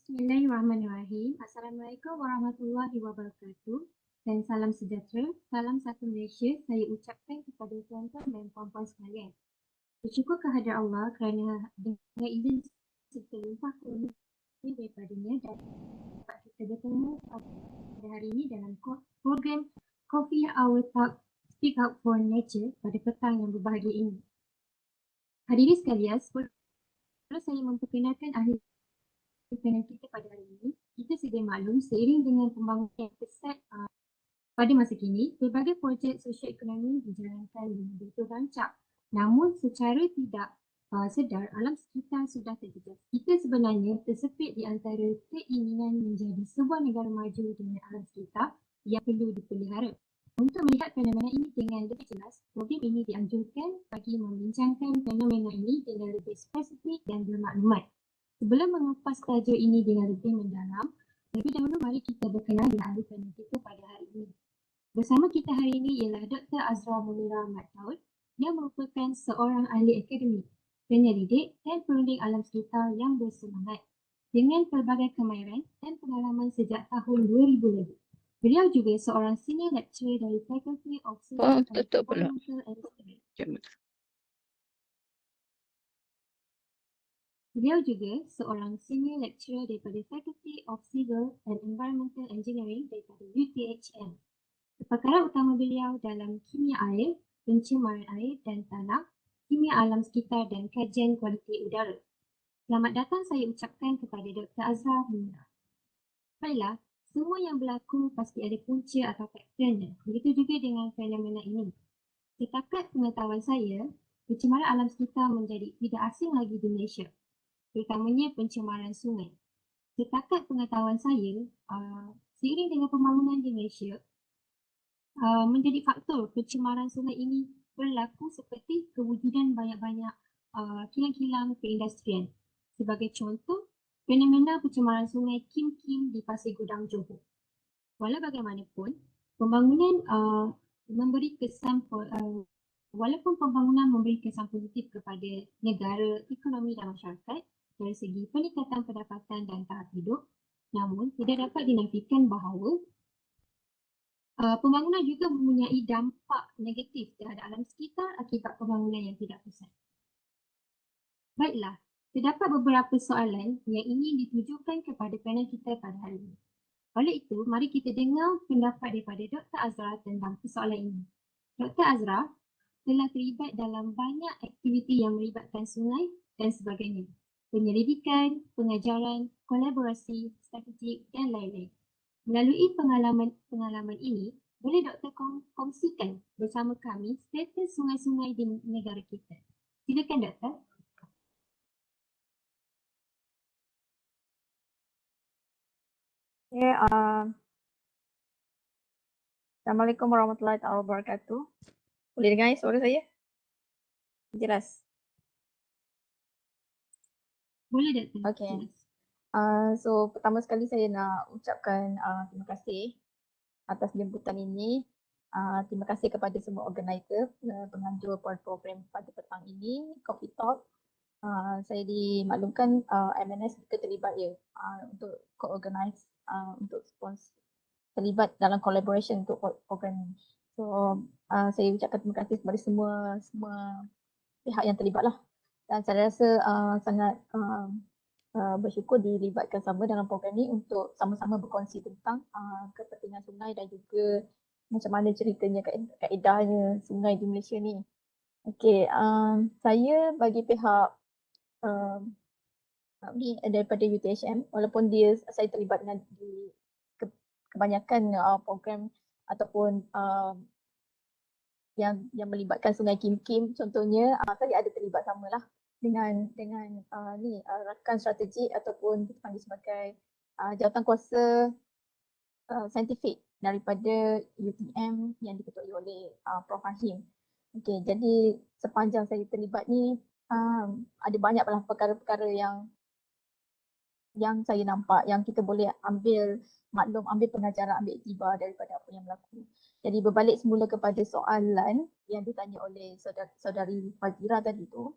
Bismillahirrahmanirrahim. Assalamualaikum warahmatullahi wabarakatuh dan salam sejahtera. Salam satu Malaysia saya ucapkan kepada tuan-tuan dan puan-puan sekalian. Bersyukur kehadrat Allah kerana dengan izin serta limpah kurnia daripadanya dan dapat kita bertemu pada hari ini dalam program Coffee Hour Talk Speak Out for Nature pada petang yang berbahagia ini. Hadirin sekalian, perlu saya memperkenalkan ahli panel kita pada hari ini. Kita sedia maklum seiring dengan pembangunan yang pesat pada masa kini, pelbagai projek sosioekonomi dijalankan dengan begitu rancak. Namun secara tidak sedar, alam sekitar sudah terjejas. Kita sebenarnya tersepit di antara keinginan menjadi sebuah negara maju dengan alam sekitar yang perlu dipelihara. Untuk melihat fenomena ini dengan lebih jelas, program ini dianjurkan bagi membincangkan fenomena ini dengan lebih spesifik dan bermaklumat. Sebelum mengupas tajuk ini dengan lebih mendalam, lebih dahulu mari kita berkenal dengan ahli panel kita pada hari ini. Bersama kita hari ini ialah Dr. Azra Munira Mataud yang merupakan seorang ahli akademik, penyelidik dan perunding alam sekitar yang bersemangat dengan pelbagai kemahiran dan pengalaman sejak tahun 2000 lalu. Beliau juga seorang senior lecturer dari Faculty of Civil and Environmental Engineering. Beliau juga seorang senior lecturer daripada Faculty of Civil and Environmental Engineering daripada UTHM. Kepakaran utama beliau dalam kimia air, pencemaran air dan tanah, kimia alam sekitar dan kajian kualiti udara. Selamat datang saya ucapkan kepada Dr. Azra Munira. Baiklah, semua yang berlaku pasti ada punca atau faktornya. Begitu juga dengan fenomena ini. Setakat pengetahuan saya, pencemaran alam sekitar menjadi tidak asing lagi di Malaysia, terutamanya pencemaran sungai. Setakat pengetahuan saya, seiring dengan pembangunan di Malaysia, menjadi faktor pencemaran sungai ini berlaku seperti kewujudan banyak-banyak kilang-kilang perindustrian. Sebagai contoh, fenomena pencemaran sungai Kim Kim di Pasir Gudang Johor. Walau bagaimanapun, pembangunan memberi kesan walaupun pembangunan memberi kesan positif kepada negara, ekonomi dan masyarakat dari segi peningkatan pendapatan dan taraf hidup, namun tidak dapat dinafikan bahawa pembangunan juga mempunyai dampak negatif terhadap alam sekitar akibat pembangunan yang tidak pusat. Baiklah, terdapat beberapa soalan yang ingin ditujukan kepada panel kita pada hari ini. Oleh itu, mari kita dengar pendapat daripada Dr. Azra tentang persoalan ini. Dr. Azra telah terlibat dalam banyak aktiviti yang melibatkan sungai dan sebagainya. Penyelidikan, pengajaran, kolaborasi, strategik dan lain-lain. Melalui pengalaman ini, boleh Doktor kongsikan bersama kami status sungai-sungai di negara kita. Silakan Doktor. Okay, Assalamualaikum warahmatullahi wabarakatuh. Boleh dengar suara saya? Jelas? Boleh Doktor. Okay. So pertama sekali saya nak ucapkan terima kasih atas jemputan ini. Terima kasih kepada semua organizer, penganjur program pada petang ini, Coffee Talk. Saya dimaklumkan MNS juga terlibat untuk co-organize, untuk sponsor, terlibat dalam collaboration untuk program ini. So saya ucapkan terima kasih kepada semua pihak yang terlibat lah. Dan saya rasa sangat bersyukur dilibatkan sama dalam program ini untuk sama-sama berkongsi tentang kepentingan sungai dan juga macam mana ceritanya, kaedahnya sungai di Malaysia ni. Okey, saya bagi pihak ni daripada UTHM, walaupun saya terlibat dengan kebanyakan program ataupun yang melibatkan Sungai Kim Kim, contohnya saya ada terlibat samalah dengan rakan strategi ataupun dipanggil sebagai jawatan kuasa saintifik daripada UTM yang diketuai oleh Prof. Hashim. Okey, jadi sepanjang saya terlibat ni ada banyaklah perkara-perkara yang saya nampak yang kita boleh ambil maklum, ambil pengajaran, ambil iktibar daripada apa yang berlaku. Jadi berbalik semula kepada soalan yang ditanya oleh saudari Fazira tadi tu,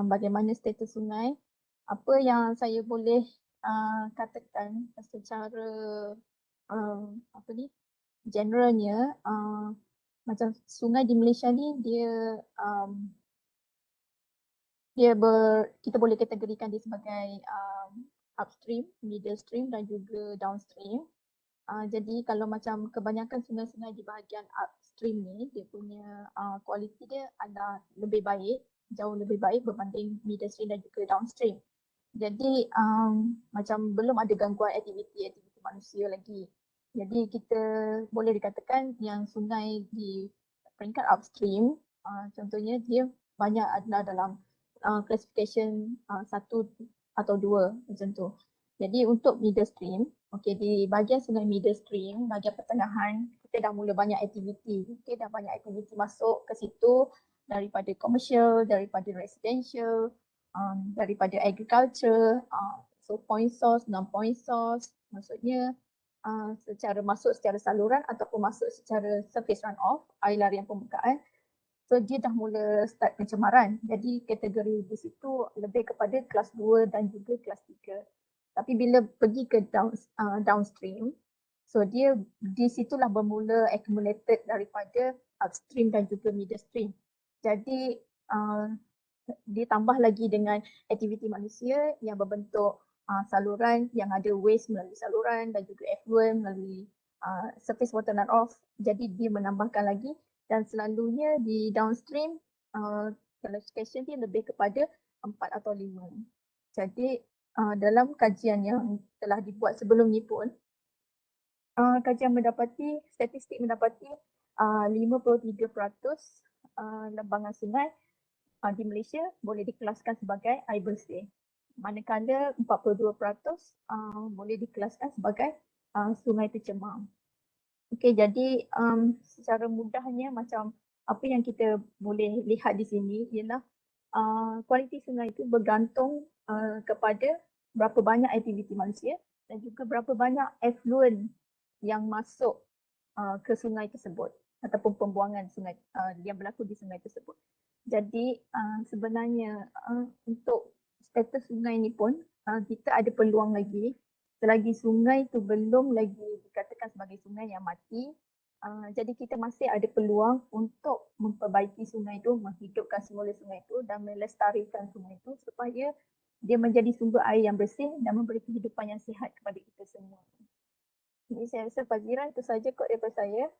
bagaimana status sungai, apa yang saya boleh katakan secara apa ni, generalnya macam sungai di Malaysia ni kita boleh kategorikan dia sebagai upstream, middle stream dan juga downstream. Jadi kalau macam kebanyakan sungai-sungai di bahagian upstream ni, dia punya kualiti dia adalah lebih baik, jauh lebih baik berbanding middle stream dan juga downstream. Jadi macam belum ada gangguan aktiviti manusia lagi. Jadi kita boleh dikatakan yang sungai di peringkat upstream, contohnya dia banyak adalah dalam classification 1 atau 2 macam tu. Jadi untuk middle stream, okey, di bahagian sungai middle stream, bahagian pertengahan, kita dah mula banyak aktiviti. Okey, dah banyak aktiviti masuk ke situ daripada commercial, daripada residential, daripada agriculture, so point source, non-point source, maksudnya secara masuk secara saluran ataupun masuk secara surface runoff, air larian permukaan. So dia dah mula start pencemaran. Jadi kategori di situ lebih kepada kelas 2 dan juga kelas 3. Tapi bila pergi ke downstream, so dia di situlah bermula accumulated daripada upstream dan juga middle stream. Jadi ditambah lagi dengan aktiviti manusia yang berbentuk saluran yang ada waste melalui saluran dan juga effluent melalui surface water runoff. Jadi dia menambahkan lagi dan selalunya di downstream classification dia lebih kepada 4 atau 5. Jadi dalam kajian yang telah dibuat sebelum ni pun kajian mendapati, statistik mendapati 53% lembangan sungai di Malaysia boleh dikelaskan sebagai air bersih. Manakala 42% boleh dikelaskan sebagai sungai tercemar. Okey, jadi secara mudahnya macam apa yang kita boleh lihat di sini ialah kualiti sungai itu bergantung kepada berapa banyak aktiviti manusia dan juga berapa banyak effluent yang masuk ke sungai tersebut ataupun pembuangan sungai yang berlaku di sungai tersebut. Jadi sebenarnya untuk status sungai ni pun kita ada peluang lagi selagi sungai tu belum lagi dikatakan sebagai sungai yang mati. Jadi kita masih ada peluang untuk memperbaiki sungai itu, menghidupkan semula sungai itu dan melestarikan sungai itu supaya dia menjadi sumber air yang bersih dan memberi kehidupan yang sihat kepada kita semua. Jadi saya rasa Fazira itu saja kot daripada saya.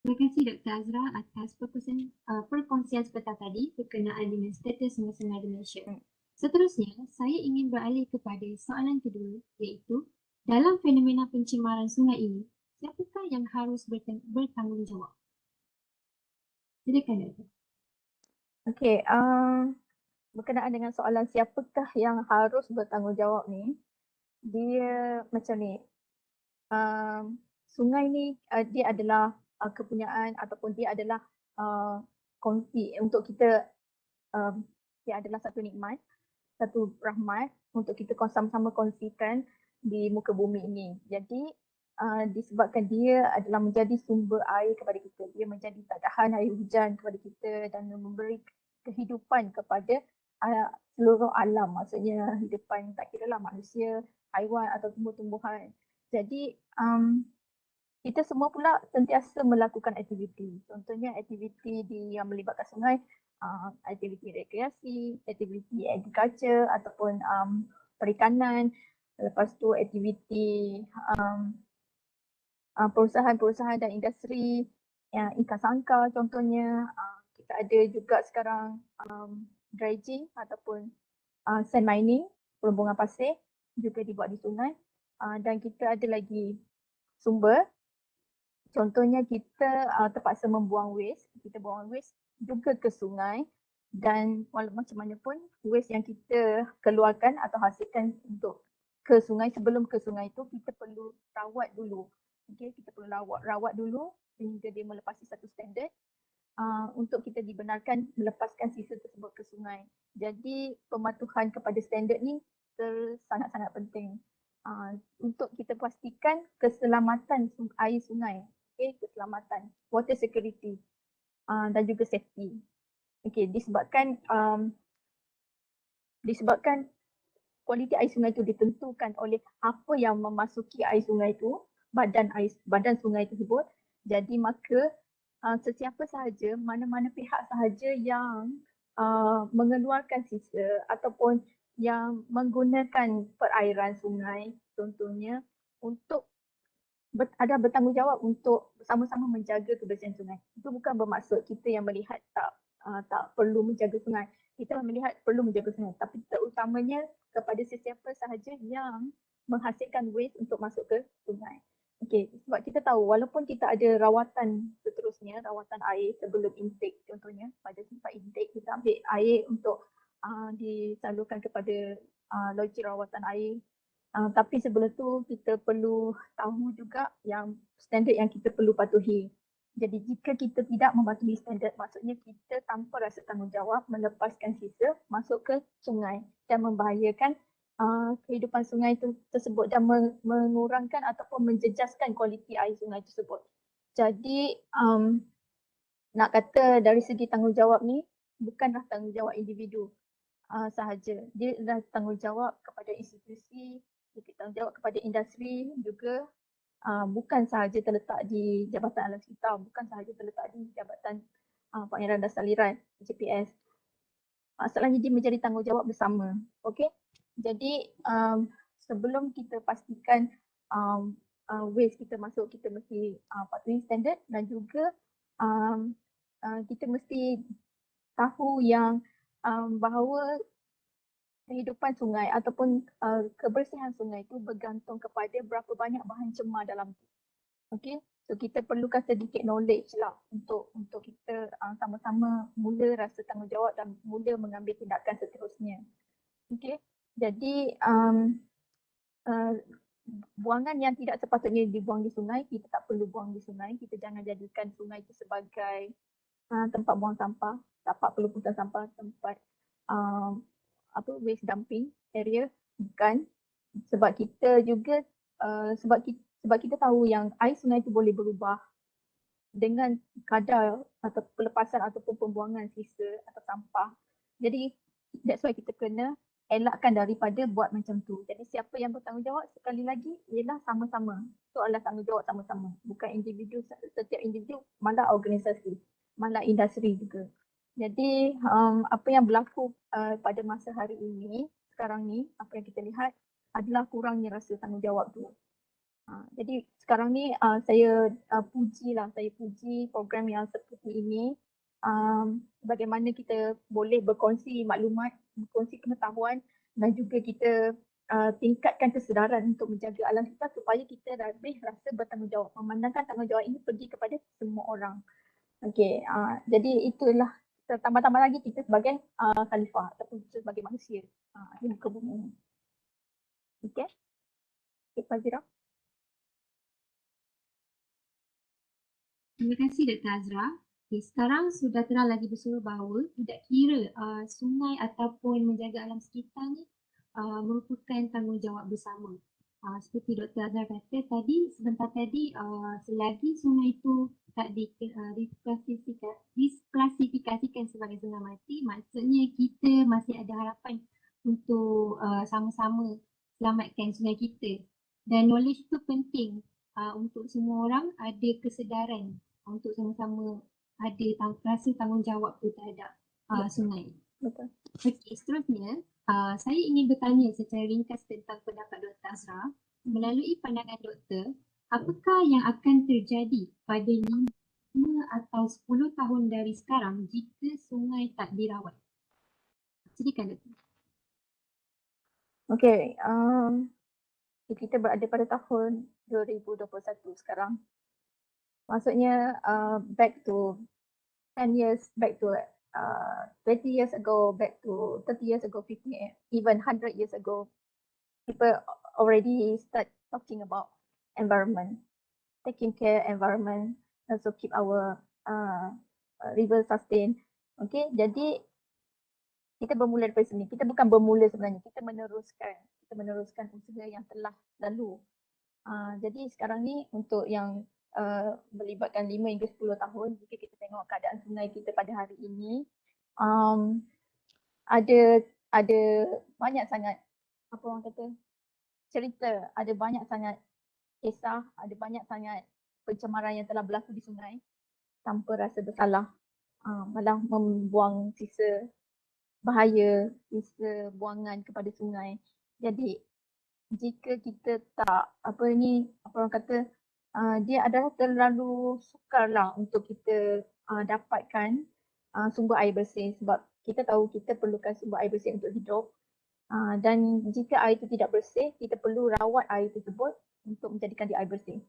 Terima kasih Dr. Azra atas perkongsian sebentar tadi berkenaan dengan status sungai-sungai di Malaysia. Seterusnya, saya ingin beralih kepada soalan kedua, iaitu dalam fenomena pencemaran sungai ini, siapakah yang harus bertanggungjawab? Silakan Dr. Okey, berkenaan dengan soalan siapakah yang harus bertanggungjawab ni, dia macam ni. Sungai ni dia adalah kepunyaan ataupun dia adalah kongsi untuk kita, dia adalah satu nikmat, satu rahmat untuk kita sama-sama kongsikan di muka bumi ini. Jadi disebabkan dia adalah menjadi sumber air kepada kita, dia menjadi tadahan air hujan kepada kita dan memberi kehidupan kepada seluruh alam, maksudnya hidupan tak kira lah manusia, haiwan atau tumbuh-tumbuhan. Jadi kita semua pula sentiasa melakukan aktiviti. Contohnya aktiviti yang melibatkan sungai, aktiviti rekreasi, aktiviti agriculture ataupun perikanan. Lepas tu aktiviti perusahaan-perusahaan dan industri ikan sangkar contohnya. Kita ada juga sekarang dredging ataupun sand mining, perhubungan pasir juga dibuat di sungai. Dan kita ada lagi sumber. Contohnya kita terpaksa membuang waste, kita buang waste juga ke sungai dan walaupun macam mana pun waste yang kita keluarkan atau hasilkan untuk ke sungai, sebelum ke sungai itu kita perlu rawat dulu. Okay, kita perlu rawat dulu sehingga dia melepasi satu standard untuk kita dibenarkan melepaskan sisa tersebut ke sungai. Jadi pematuhan kepada standard ni sangat-sangat penting untuk kita pastikan keselamatan air sungai. Okay, keselamatan, water security dan juga safety. Okey, disebabkan kualiti air sungai itu ditentukan oleh apa yang memasuki air sungai itu, badan sungai tersebut. Jadi maka sesiapa sahaja, mana-mana pihak sahaja yang mengeluarkan sisa ataupun yang menggunakan perairan sungai contohnya untuk ada bertanggungjawab untuk bersama-sama menjaga kebersihan sungai. Itu bukan bermaksud kita yang melihat tak perlu menjaga sungai. Kita melihat perlu menjaga sungai, tapi terutamanya kepada sesiapa sahaja yang menghasilkan waste untuk masuk ke sungai. Okey, sebab kita tahu walaupun kita ada rawatan seterusnya, rawatan air sebelum intake contohnya, pada tempat intake kita ambil air untuk disalurkan kepada loji rawatan air. Tapi sebelum tu kita perlu tahu juga yang standard yang kita perlu patuhi. Jadi jika kita tidak mematuhi standard, maksudnya kita tanpa rasa tanggungjawab melepaskan sisa masuk ke sungai dan membahayakan kehidupan sungai tersebut dan mengurangkan ataupun menjejaskan kualiti air sungai tersebut. Jadi nak kata dari segi tanggungjawab ni bukanlah tanggungjawab individu sahaja. Dia adalah tanggungjawab kepada institusi, dia tanggungjawab kepada industri juga, bukan sahaja terletak di Jabatan Alam Sekitar, bukan sahaja terletak di Jabatan Pengeran dan Saliran JPS. Masalahnya dia menjadi tanggungjawab bersama. Okey. Jadi sebelum kita pastikan waste kita masuk, kita mesti patuhi standard dan juga kita mesti tahu yang bahawa kehidupan sungai ataupun kebersihan sungai itu bergantung kepada berapa banyak bahan cemar dalam tu. Okey, so kita perlukan sedikit knowledge lah untuk kita sama-sama mula rasa tanggungjawab dan mula mengambil tindakan seterusnya. Okey, jadi buangan yang tidak sepatutnya dibuang di sungai, kita tak perlu buang di sungai. Kita jangan jadikan sungai itu sebagai tempat buang sampah, tempat pelumputan sampah, tempat waste dumping area. Bukan, sebab kita juga sebab kita tahu yang air sungai itu boleh berubah dengan kadar atau pelepasan ataupun pembuangan sisa atau sampah. Jadi that's why kita kena elakkan daripada buat macam tu. Jadi siapa yang bertanggungjawab sekali lagi ialah sama-sama. Soalan tanggungjawab sama-sama. Bukan individu, setiap individu, malah organisasi, malah industri juga. Jadi apa yang berlaku pada masa hari ini, sekarang ni, apa yang kita lihat adalah kurangnya rasa tanggungjawab tu. Jadi sekarang ni saya puji program yang seperti ini. Bagaimana kita boleh berkongsi maklumat, berkongsi pengetahuan dan juga kita tingkatkan kesedaran untuk menjaga alam kita supaya kita lebih rasa bertanggungjawab. Memandangkan tanggungjawab ini pergi kepada semua orang. Okey, jadi itulah tambah-tambah lagi kita sebagai khalifah ataupun kita sebagai manusia di muka bumi ini. Okey. Okay, Fazira. Terima kasih Dr. Azra. Okay, sekarang sudah terang lagi bersama bahawa tidak kira sungai ataupun menjaga alam sekitar ni merupakan tanggungjawab bersama. Seperti Dr. Azra kata tadi, sebentar tadi, selagi sungai itu tak diklasifikasikan sebagai sungai mati, maksudnya kita masih ada harapan untuk sama-sama selamatkan sungai kita. Dan knowledge itu penting untuk semua orang ada kesedaran untuk sama-sama ada rasa tanggungjawab tu terhadap sungai. Betul. Okey, seterusnya saya ingin bertanya secara ringkas tentang pendapat Dr. Azra. Melalui pandangan doktor, apakah yang akan terjadi pada 5 atau 10 tahun dari sekarang jika sungai tak dirawat? Silakan Doktor. Okey, kita berada pada tahun 2021 sekarang. Maksudnya back to 10 years, back to 20 years ago, back to 30 years ago, 50, even 100 years ago, people already start talking about environment, taking care environment, also keep our river sustain. Okay, jadi kita bermula dari sini. Kita bukan bermula sebenarnya, kita meneruskan usaha yang telah lalu. Jadi sekarang ni untuk yang melibatkan 5 hingga 10 tahun, jika kita tengok keadaan sungai kita pada hari ini, um, ada banyak sangat apa orang kata cerita, ada banyak sangat kisah, ada banyak sangat pencemaran yang telah berlaku di sungai tanpa rasa bersalah. Malah membuang sisa bahaya, sisa buangan kepada sungai. Jadi jika kita tak apa orang kata dia adalah terlalu sukarlah untuk kita dapatkan sumber air bersih sebab kita tahu kita perlukan sumber air bersih untuk hidup. Dan jika air itu tidak bersih, kita perlu rawat air tersebut untuk menjadikan dia air bersih.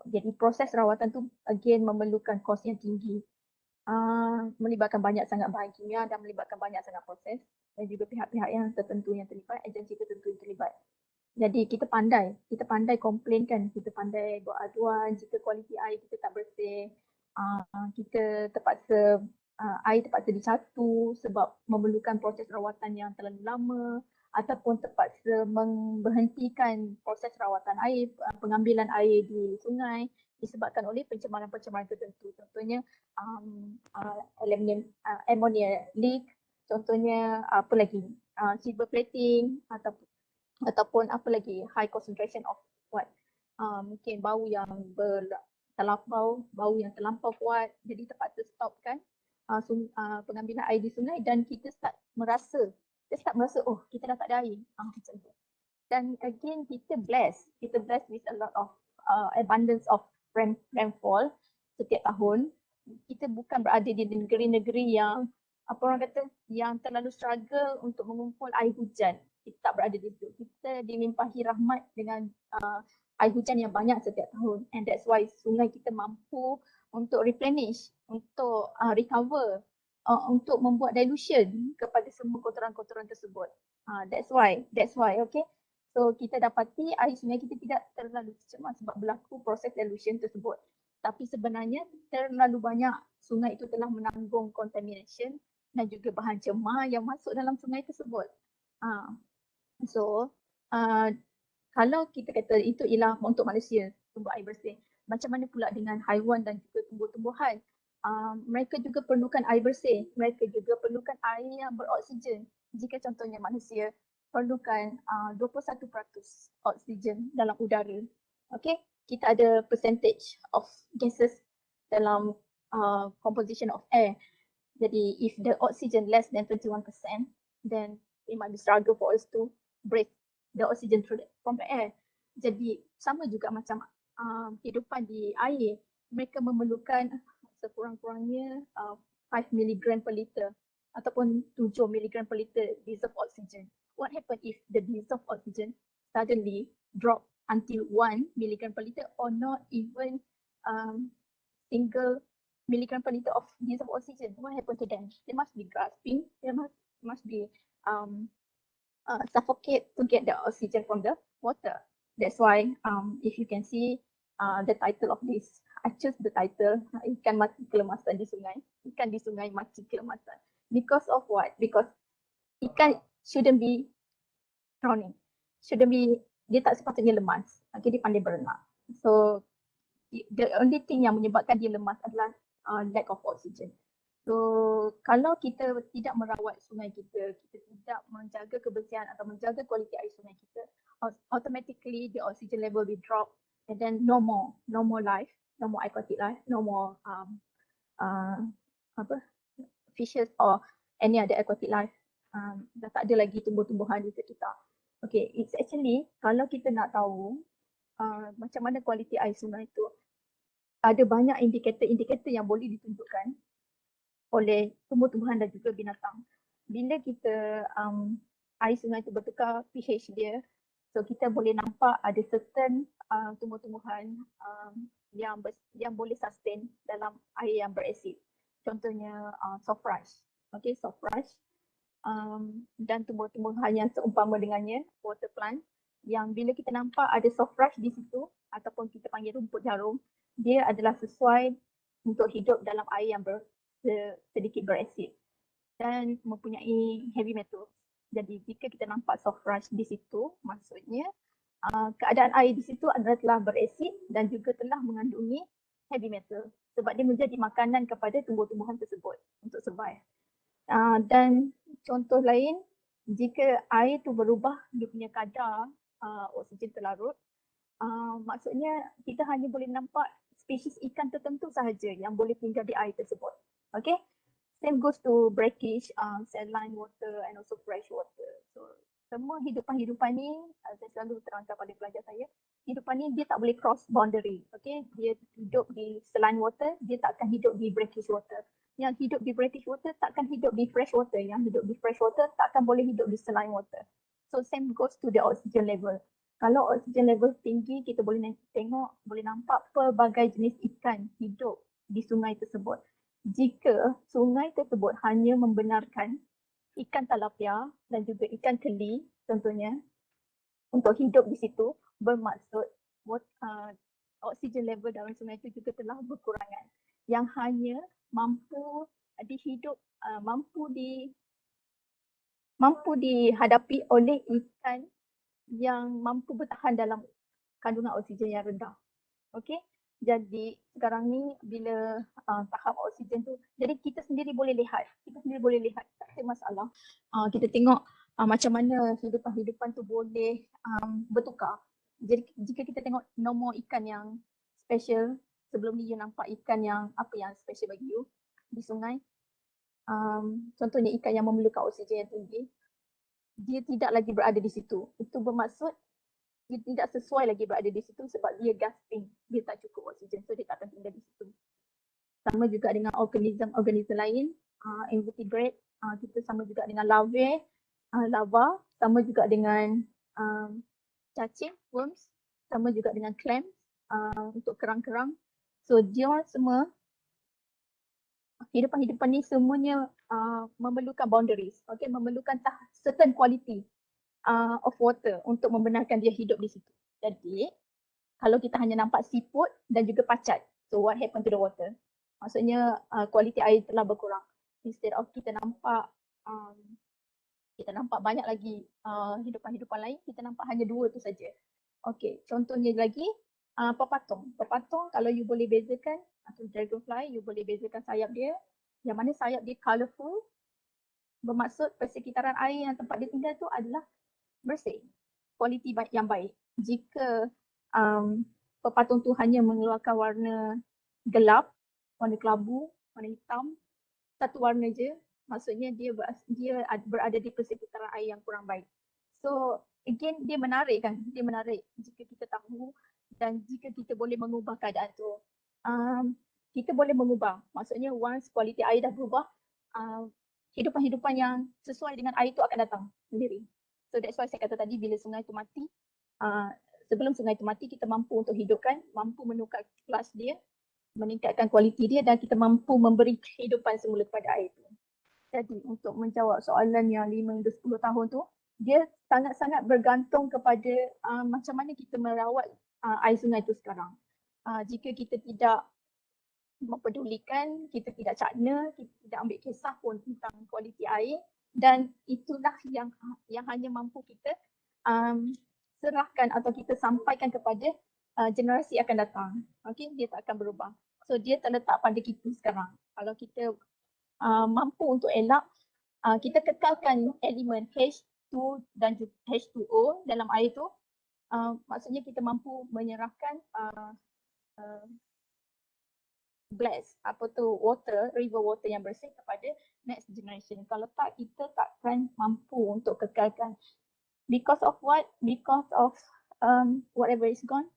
Jadi proses rawatan tu again memerlukan kos yang tinggi. Melibatkan banyak sangat bahan kimia dan melibatkan banyak sangat proses dan juga pihak-pihak yang tertentu yang terlibat, agensi tertentu yang terlibat. Jadi kita pandai komplainkan, kita pandai buat aduan jika kualiti air kita tak bersih. Kita terpaksa air terpaksa dicatu sebab memerlukan proses rawatan yang terlalu lama ataupun terpaksa memberhentikan proses rawatan air, pengambilan air di sungai disebabkan oleh pencemaran-pencemaran tertentu. Contohnya aluminium ammonia leak, contohnya apa lagi silver plating ataupun apa lagi high concentration of what mungkin bau yang bau yang terlampau kuat, jadi terpaksa stopkan pengambilan air di sungai dan kita start merasa oh kita dah tak ada air macam tu. Dan again kita blessed with a lot of abundance of rainfall setiap tahun. Kita bukan berada di negeri-negeri yang apa orang kata yang terlalu struggle untuk mengumpul air hujan. Kita tak berada di situ. Kita dilimpahi rahmat dengan air hujan yang banyak setiap tahun, and that's why sungai kita mampu untuk replenish, untuk recover, untuk membuat dilution kepada semua kotoran-kotoran tersebut. That's why, okay. So kita dapati air sungai kita tidak terlalu tercemar sebab berlaku proses dilution tersebut. Tapi sebenarnya terlalu banyak sungai itu telah menanggung contamination dan juga bahan cemar yang masuk dalam sungai tersebut. So kalau kita kata itu ialah untuk manusia, sumber air bersih, macam mana pula dengan haiwan dan juga tumbuh-tumbuhan? Mereka juga perlukan air bersih, mereka juga perlukan air yang beroksigen. Jika contohnya manusia perlukan 21% oksigen dalam udara. Okay, kita ada percentage of gases dalam composition of air. Jadi if the oxygen less than 21%, then it might be struggle for us to breathe the oxygen from the air. Jadi sama juga macam kehidupan di air, mereka memerlukan sekurang-kurangnya 5 mg per liter ataupun 7 mg per liter dissolved oxygen. What happen if the dissolved oxygen suddenly drop until 1 mg per liter or not even single milligram per liter of dissolved oxygen? What happened to them? They must be gasping, they must be suffocate to get the oxygen from the water. That's why if you can see the title of this, I choose the title, Ikan Mati Kelemasan di Sungai. Ikan di sungai mati kelemasan. Because of what? Because ikan shouldn't be drowning. Dia tak sepatutnya lemas. Okay, dia pandai berenang. So the only thing yang menyebabkan dia lemas adalah lack of oxygen. So kalau kita tidak merawat sungai kita tidak menjaga kebersihan atau menjaga kualiti air sungai kita, automatically the oxygen level will drop and then no more life, no more aquatic life, no more fishes or any other aquatic life. Dah tak ada lagi tumbuh-tumbuhan di sekitar. Okay, it's actually kalau kita nak tahu macam mana kualiti air sungai itu, ada banyak indikator-indikator yang boleh ditunjukkan oleh tumbuh-tumbuhan dan juga binatang. Bila kita air sungai itu bertukar pH dia, so kita boleh nampak ada certain tumbuh-tumbuhan yang boleh sustain dalam air yang berasid. Contohnya softrush, okay, softrush dan tumbuh-tumbuhan yang seumpama dengannya, water plant, yang bila kita nampak ada softrush di situ ataupun kita panggil rumput jarum, dia adalah sesuai untuk hidup dalam air yang sedikit berasid dan mempunyai heavy metal. Jadi jika kita nampak softrush di situ, maksudnya keadaan air di situ adalah telah berasid dan juga telah mengandungi heavy metal sebab dia menjadi makanan kepada tumbuh-tumbuhan tersebut untuk survive. Dan contoh lain, jika air tu berubah dia punya kadar oksigen terlarut, maksudnya kita hanya boleh nampak spesies ikan tertentu sahaja yang boleh tinggal di air tersebut. Okay? Same goes to brackish, saline water and also fresh water. So semua hidupan-hidupan ni, saya selalu terangkan pada pelajar saya, hidupan ni dia tak boleh cross boundary. Okay? Dia hidup di saline water, dia tak akan hidup di brackish water. Yang hidup di brackish water takkan hidup di fresh water. Yang hidup di fresh water takkan boleh hidup di saline water. So same goes to the oxygen level. Kalau oksigen level tinggi, kita boleh tengok, boleh nampak pelbagai jenis ikan hidup di sungai tersebut. Jika sungai tersebut hanya membenarkan ikan tilapia dan juga ikan keli contohnya untuk hidup di situ, bermaksud oksigen level dalam sungai itu juga telah berkurangan. Yang hanya mampu dihidup, mampu dihadapi oleh ikan yang mampu bertahan dalam kandungan oksigen yang rendah. Okey. Jadi sekarang ni bila tahap oksigen tu, jadi kita sendiri boleh lihat, tak ada masalah. Kita tengok macam mana hidupan-hidupan tu boleh bertukar. Jadi jika kita tengok nombor ikan yang special, sebelum ni you nampak ikan yang apa yang special bagi you di sungai. Contohnya ikan yang memerlukan oksigen yang tinggi, dia tidak lagi berada di situ. Itu bermaksud dia tidak sesuai lagi berada di situ sebab dia gasping, dia tak cukup oksigen, so dia tak akan tinggal di situ. Sama juga dengan organism lain, invertebrate, kita sama juga dengan lava, sama juga dengan cacing, worms, sama juga dengan clams, untuk kerang-kerang. So dia semua, hidupan-hidupan ni semuanya memerlukan boundaries, okay? Memerlukan certain quality of water untuk membenarkan dia hidup di situ. Jadi kalau kita hanya nampak siput dan juga pacat, so what happened to the water? Maksudnya kualiti air telah berkurang. Instead of kita nampak banyak lagi hidupan-hidupan lain, kita nampak hanya 2 tu saja. Okay, contohnya lagi pepatung. Pepatung kalau you boleh bezakan, atau dragonfly, you boleh bezakan sayap dia, yang mana sayap dia colourful, bermaksud persekitaran air yang tempat dia tinggal tu adalah bersih, kualiti yang baik. Jika pepatung tu hanya mengeluarkan warna gelap, warna kelabu, warna hitam, satu warna je, maksudnya dia berada di persekitaran air yang kurang baik. So again dia menarik jika kita tahu dan jika kita boleh mengubah keadaan tu. Kita boleh mengubah, maksudnya once kualiti air dah berubah, hidupan-hidupan yang sesuai dengan air tu akan datang sendiri. So that's why saya kata tadi bila sungai tu mati, sebelum sungai tu mati kita mampu untuk hidupkan, mampu menukar kelas dia, meningkatkan kualiti dia dan kita mampu memberi kehidupan semula kepada air tu. Jadi untuk menjawab soalan yang 5 hingga 10 tahun tu, dia sangat-sangat bergantung kepada macam mana kita merawat air sungai tu sekarang. Jika kita tidak mempedulikan, kita tidak cakna, kita tidak ambil kisah pun tentang kualiti air, dan itulah yang hanya mampu kita serahkan atau kita sampaikan kepada generasi akan datang. Okay, dia tak akan berubah. So dia terletak pada kita sekarang. Kalau kita mampu untuk elak, kita kekalkan elemen H2 dan H2O dalam air tu, maksudnya kita mampu menyerahkan river water yang bersih kepada next generation. Kalau tak, kita takkan mampu untuk kekalkan. Because of what? Because of whatever is gone.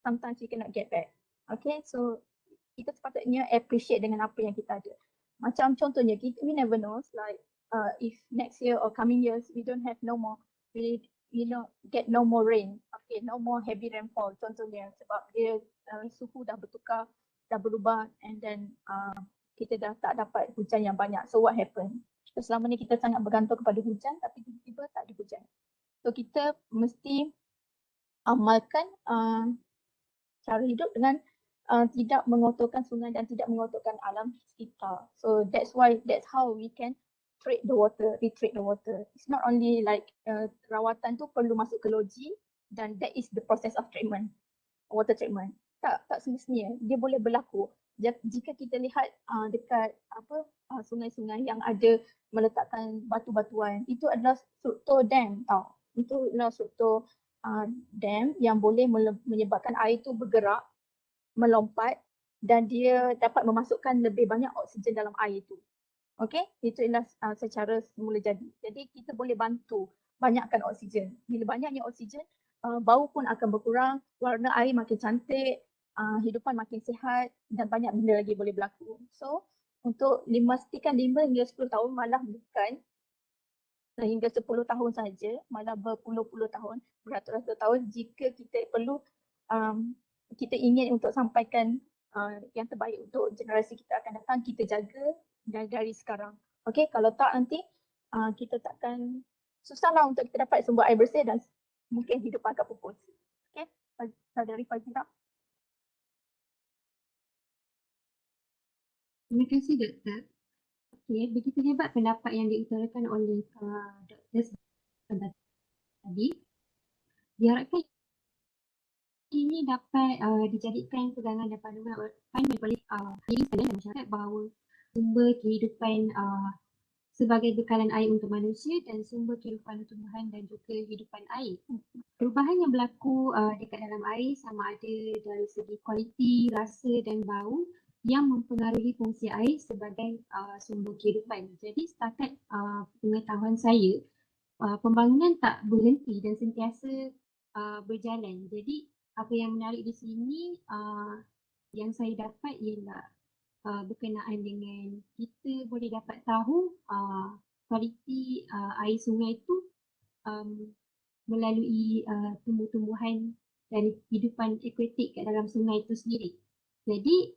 Sometimes you cannot get back. Okay, so kita sepatutnya appreciate dengan apa yang kita ada. Macam contohnya, we never know, like if next year or coming years we don't have get no more rain, okay, no more heavy rainfall contohnya, sebab dia suhu dah bertukar, dah berubah, and then kita dah tak dapat hujan yang banyak. So what happen? So selama ni kita sangat bergantung kepada hujan, tapi tiba-tiba tak ada hujan. So kita mesti amalkan cara hidup dengan tidak mengotorkan sungai dan tidak mengotorkan alam sekitar. So that's how we can treat the water. It's not only like rawatan tu perlu masuk ke loji dan that is the process of treatment, water treatment. Tak semestinya. Dia boleh berlaku Jika kita lihat dekat sungai-sungai yang ada meletakkan batu-batuan, itu adalah struktur dam tau. Itu adalah struktur dam yang boleh menyebabkan air itu bergerak, melompat dan dia dapat memasukkan lebih banyak oksigen dalam air itu. Okey, itu ialah secara semula jadi. Jadi kita boleh bantu banyakkan oksigen. Bila banyaknya oksigen, bau pun akan berkurang, warna air makin cantik, hidupan makin sihat dan banyak benda lagi boleh berlaku. So, untuk memastikan 5 hingga 10 tahun, malah bukan sehingga 10 tahun saja, malah berpuluh-puluh tahun, beratus-ratus tahun jika kita perlu, kita ingin untuk sampaikan yang terbaik untuk generasi kita akan datang, kita jaga dari sekarang. Okey, kalau tak nanti kita takkan susahlah untuk kita dapat sumber air bersih dan mungkin hidup akan pupus. Okey, saudari Fazira. Terima kasih Doktor. Okey, begitu hebat pendapat yang diutarakan oleh Doktor tadi. Diharapkan ini dapat dijadikan pegangan dan panduan oleh diri sekalian dan masyarakat bahawa sumber kehidupan sebagai bekalan air untuk manusia dan sumber kehidupan tumbuhan dan juga kehidupan air. Perubahan yang berlaku dekat dalam air sama ada dari segi kualiti, rasa dan bau yang mempengaruhi fungsi air sebagai sumber kehidupan. Jadi setakat pengetahuan saya, pembangunan tak berhenti dan sentiasa berjalan. Jadi apa yang menarik di sini yang saya dapat ialah berkenaan dengan kita boleh dapat tahu kualiti air sungai itu melalui tumbuh-tumbuhan dan kehidupan akuatik kat dalam sungai itu sendiri. Jadi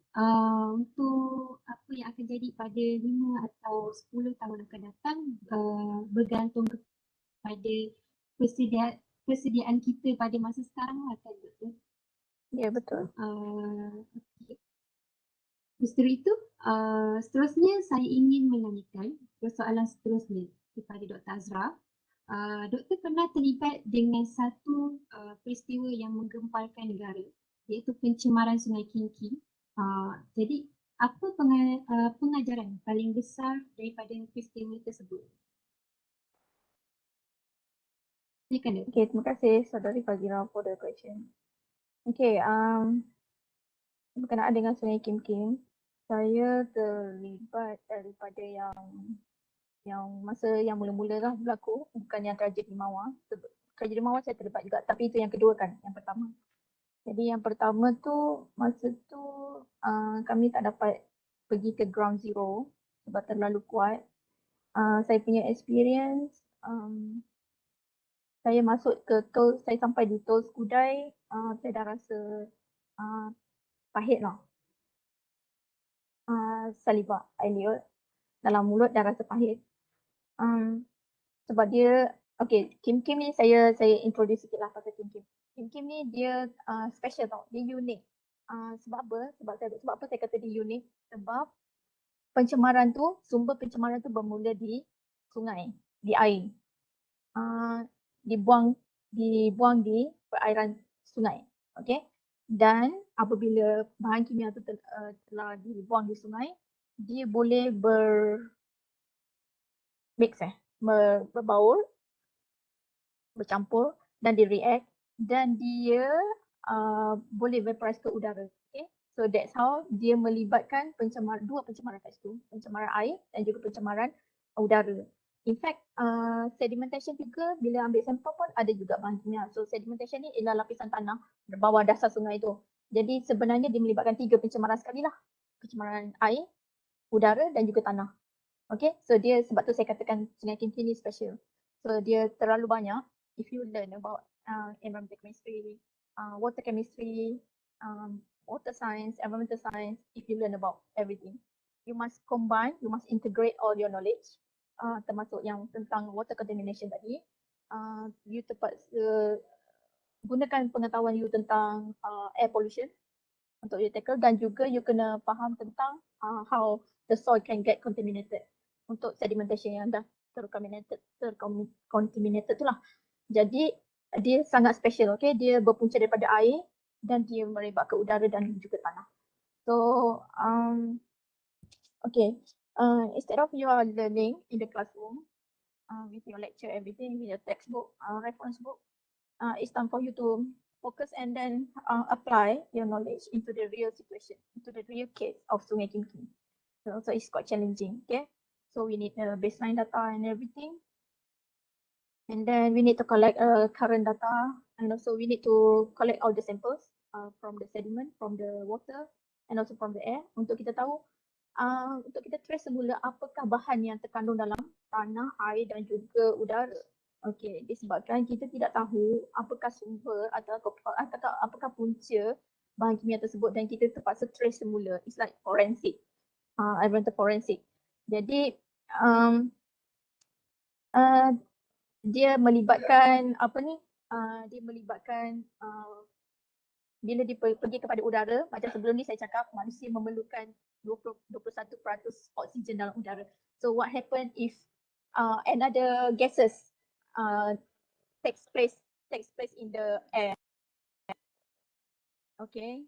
untuk apa yang akan jadi pada 5 atau 10 tahun akan datang bergantung kepada persediaan kita pada masa sekarang lah kan betul. Ya, betul. Okay. Setelah itu, seterusnya saya ingin menanyakan persoalan seterusnya kepada Dr. Azra. Doktor pernah terlibat dengan satu peristiwa yang menggemparkan negara, iaitu pencemaran Sungai King. Jadi, apa pengajaran paling besar daripada peristiwa tersebut? Silakan Doktor. Okay, terima kasih saudari Fazira for the question. Okay, berkenaan dengan Sungai Kim, saya terlibat daripada yang masa yang mula-mula lah berlaku, bukan yang tragedi Mawar. Tragedi Mawar saya terlibat juga, tapi itu yang kedua kan, yang pertama. Jadi yang pertama tu, masa tu kami tak dapat pergi ke ground zero sebab terlalu kuat. Saya punya experience, saya masuk ke tol, saya sampai di tol Skudai, saya dah rasa pahit lah. Saliva, air dalam mulut dah rasa pahit. Sebab dia, okay, Kim ni saya introduce sikit lah pasal Kim. Kim ni dia special tau, dia unik. Sebab apa saya kata dia unik? Sebab pencemaran tu, sumber pencemaran tu bermula di sungai, di air. Dibuang di perairan sungai. Okay? Dan apabila bahan kimia tu telah dibuang di sungai, dia boleh berbaur, bercampur dan react dan dia boleh vaporize ke udara. Okay? So that's how dia melibatkan dua pencemaran kat situ, pencemaran air dan juga pencemaran udara. In fact, sedimentation juga bila ambil sampel pun ada juga bahan kimia. So sedimentation ni ialah lapisan tanah di bawah dasar sungai tu. Jadi sebenarnya dia melibatkan 3 pencemaran sekali lah. Pencemaran air, udara dan juga tanah. Okay, so dia sebab tu saya katakan Sungai Kim ni special. So dia terlalu banyak. If you learn about environmental chemistry, water chemistry, water science, environmental science, if you learn about everything, you must combine, you must integrate all your knowledge, termasuk yang tentang water contamination tadi. You terpaksa gunakan pengetahuan you tentang air pollution untuk you tackle dan juga you kena faham tentang how the soil can get contaminated untuk sedimentation yang dah tercontaminated tu lah. Jadi dia sangat special, okay? Dia berpunca daripada air dan dia merebak ke udara dan juga tanah. So okay, instead of you are learning in the classroom with your lecture, everything, with your textbook, reference book, it's time for you to focus and then apply your knowledge into the real situation, into the real case of Sungai Kim Kim. So it's quite challenging, okay? So we need the baseline data and everything. And then we need to collect current data, and also we need to collect all the samples from the sediment, from the water, and also from the air untuk kita tahu, untuk kita trace semula apakah bahan yang terkandung dalam tanah, air dan juga udara. Okey, disebabkan kita tidak tahu apakah sumber atau apakah punca bahan kimia tersebut dan kita terpaksa trace semula. It's like forensic, environmental forensic. Jadi dia melibatkan dia melibatkan bila dia pergi kepada udara, macam sebelum ni saya cakap manusia memerlukan 21% oksigen dalam udara. So what happen if another gases takes place in the air? Okay.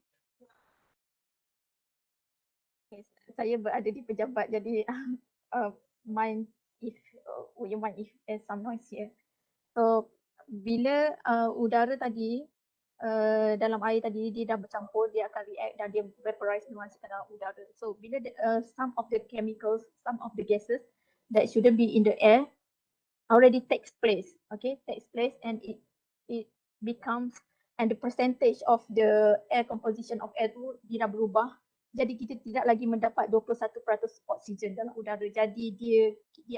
Saya berada di pejabat, jadi mind if would you mind if there's some noise here? So bila udara tadi dalam air tadi dia dah bercampur, dia akan react dan dia vaporize nuansa ke dalam udara. So bila some of the chemicals, some of the gases that shouldn't be in the air already takes place, okay, and it becomes, and the percentage of the air composition of air tu dia dah berubah. Jadi kita tidak lagi mendapat 21% oksigen dalam udara. Jadi dia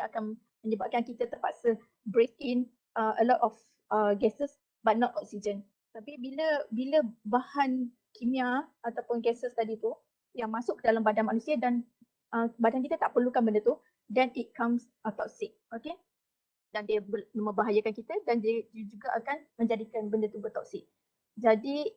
akan menyebabkan kita terpaksa breathe in a lot of gases but not oxygen. Tapi bila bahan kimia ataupun gases tadi tu yang masuk ke dalam badan manusia dan badan kita tak perlukan benda tu, then it comes toxic, okay? Dan dia membahayakan kita dan dia juga akan menjadikan benda tu bertoksik. Jadi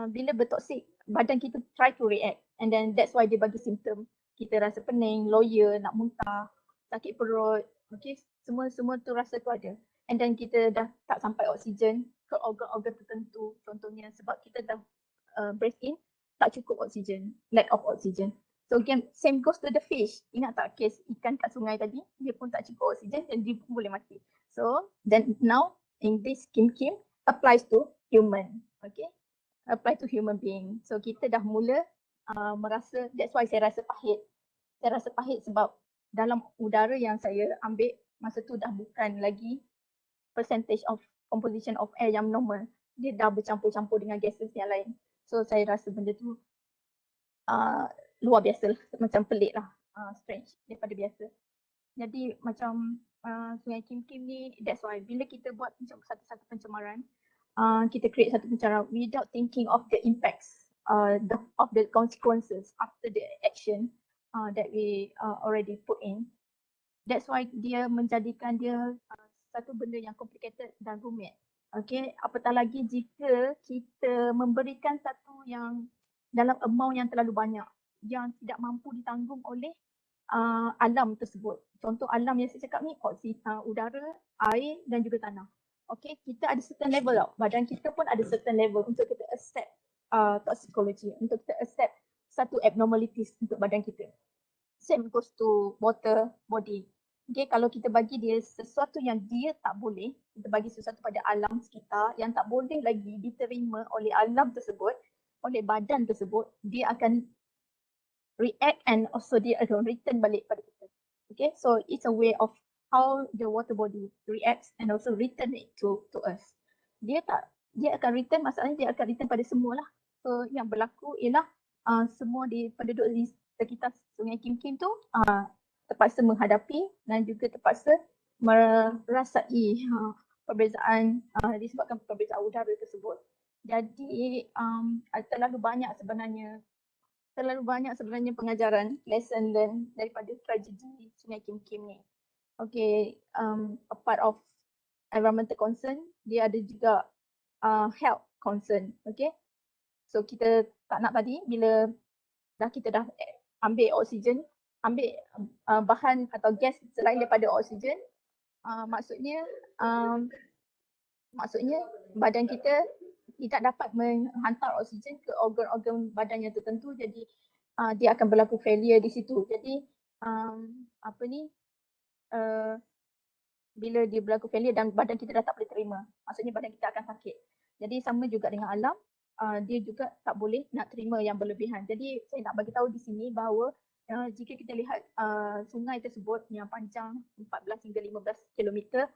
bila bertoksik, badan kita try to react, and then that's why dia bagi simptom. Kita rasa pening, loya, nak muntah, sakit perut, okay, semua tu rasa tu ada. And then kita dah tak sampai oksigen ke organ-organ tertentu, contohnya sebab kita dah breathe in, tak cukup oksigen, lack of oksigen. So again, same goes to the fish. Ingat tak kes ikan kat sungai tadi, dia pun tak cukup oksigen dan dia pun boleh mati. So then now in this Kim applies to human, okay? Apply to human being. So kita dah mula merasa, that's why saya rasa pahit. Saya rasa pahit sebab dalam udara yang saya ambil masa tu dah bukan lagi percentage of composition of air yang normal. Dia dah bercampur-campur dengan gases yang lain. So saya rasa benda tu luar biasa lah, macam pelik lah, strange daripada biasa. Jadi macam Sungai Kim ni, that's why bila kita buat satu-satu pencemaran, kita create satu pencemaran without thinking of the impacts, of the consequences after the action that we already put in. That's why dia menjadikan dia satu benda yang complicated dan rumit. Okay, apatah lagi jika kita memberikan satu yang dalam amount yang terlalu banyak, yang tidak mampu ditanggung oleh alam tersebut. Contoh alam yang saya cakap ni, udara, air dan juga tanah. Okay, kita ada certain level tau. Badan kita pun ada certain level untuk kita accept toxicology, untuk kita accept satu abnormalities untuk badan kita. Same goes to water body. Okay, kalau kita bagi dia sesuatu yang dia tak boleh, kita bagi sesuatu pada alam sekitar yang tak boleh lagi diterima oleh alam tersebut, oleh badan tersebut, dia akan react and also dia akan return balik pada kita. Okay, so it's a way of how the water body reacts and also return it to us. Dia akan return, masalahnya dia akan return pada semua lah. So yang berlaku ialah semua di penduduk di sekitar Sungai Kim tu terpaksa menghadapi dan juga terpaksa merasai perbezaan disebabkan perbezaan udara tersebut. Jadi terlalu banyak sebenarnya pengajaran, lesson learn daripada tragedi Sungai Kim ni. Okay, a part of environmental concern, dia ada juga health concern, okay. So kita tak nak tadi bila kita dah ambil oksigen, ambil bahan atau gas selain daripada oksigen, maksudnya badan kita tidak dapat menghantar oksigen ke organ-organ badan yang tertentu, jadi dia akan berlaku failure di situ. Jadi bila dia berlaku failure dan badan kita dah tak boleh terima, maksudnya badan kita akan sakit. Jadi sama juga dengan alam, dia juga tak boleh nak terima yang berlebihan. Jadi saya nak bagi tahu di sini bahawa jika kita lihat sungai tersebut yang panjang 14 hingga 15 kilometer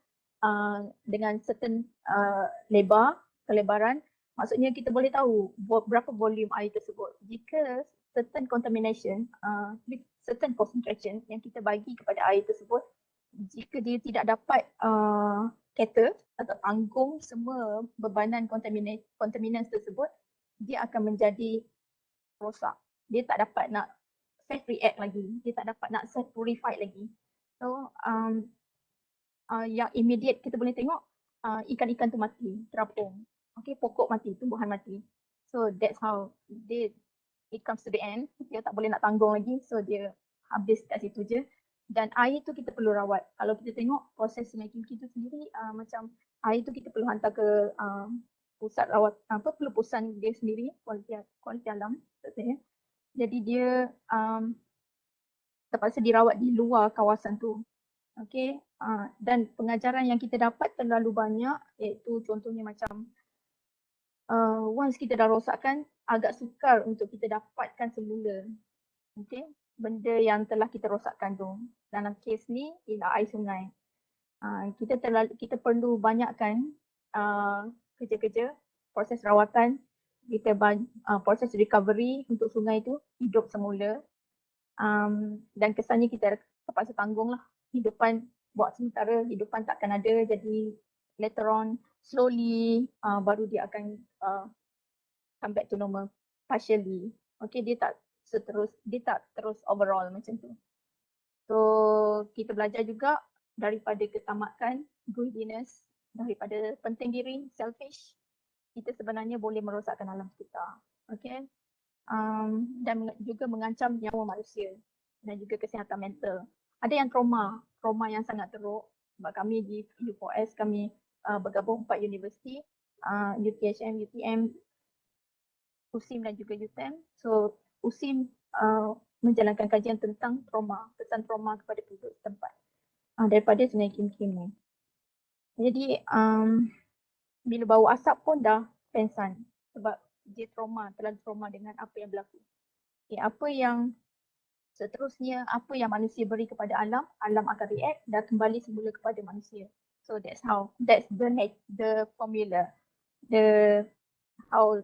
dengan certain kelebaran, maksudnya kita boleh tahu berapa volume air tersebut. Jika certain contamination, with certain concentration yang kita bagi kepada air tersebut, jika dia tidak dapat cater atau tanggung semua bebanan contaminants tersebut, dia akan menjadi rosak. Dia tak dapat nak self react lagi, dia tak dapat nak self purify lagi. So yang immediate kita boleh tengok ikan-ikan tu mati, terapung. Okay, pokok mati, tumbuhan mati. So that's how it comes to the end. Dia tak boleh nak tanggung lagi, so dia habis kat situ je. Dan air tu kita perlu rawat. Kalau kita tengok proses Sungai Kim tu sendiri, macam air tu kita perlu hantar ke pusat rawat, pelupusan dia sendiri, kualiti alam maksudnya. Jadi dia terpaksa dirawat di luar kawasan tu. Okay, dan pengajaran yang kita dapat terlalu banyak, iaitu contohnya macam once kita dah rosakkan, agak sukar untuk kita dapatkan semula. Okay, benda yang telah kita rosakkan tu. Dalam kes ni ialah air sungai. Kita perlu banyakkan kerja-kerja, proses rawatan, proses recovery untuk sungai tu hidup semula. Dan kesannya kita terpaksa tanggung lah. Hidupan buat sementara, hidupan takkan ada, jadi later on slowly baru dia akan come back to normal partially. Okay, dia tak terus overall macam tu. So kita belajar juga daripada ketamakan, greediness, daripada penting diri, selfish, kita sebenarnya boleh merosakkan alam sekitar. Okay, dan juga mengancam nyawa manusia dan juga kesihatan mental. Ada yang trauma yang sangat teruk. Sebab kami di U4S, kami bergabung 4 universiti, UTHM, UTM, USIM dan juga UTM. So USIM menjalankan kajian tentang trauma, kesan trauma kepada penduduk setempat daripada Sungai Kim ni. Jadi bila bau asap pun dah pengsan sebab dia terlalu trauma dengan apa yang berlaku. Okay, apa yang seterusnya, apa yang manusia beri kepada alam, alam akan react dan kembali semula kepada manusia. So that's the formula, how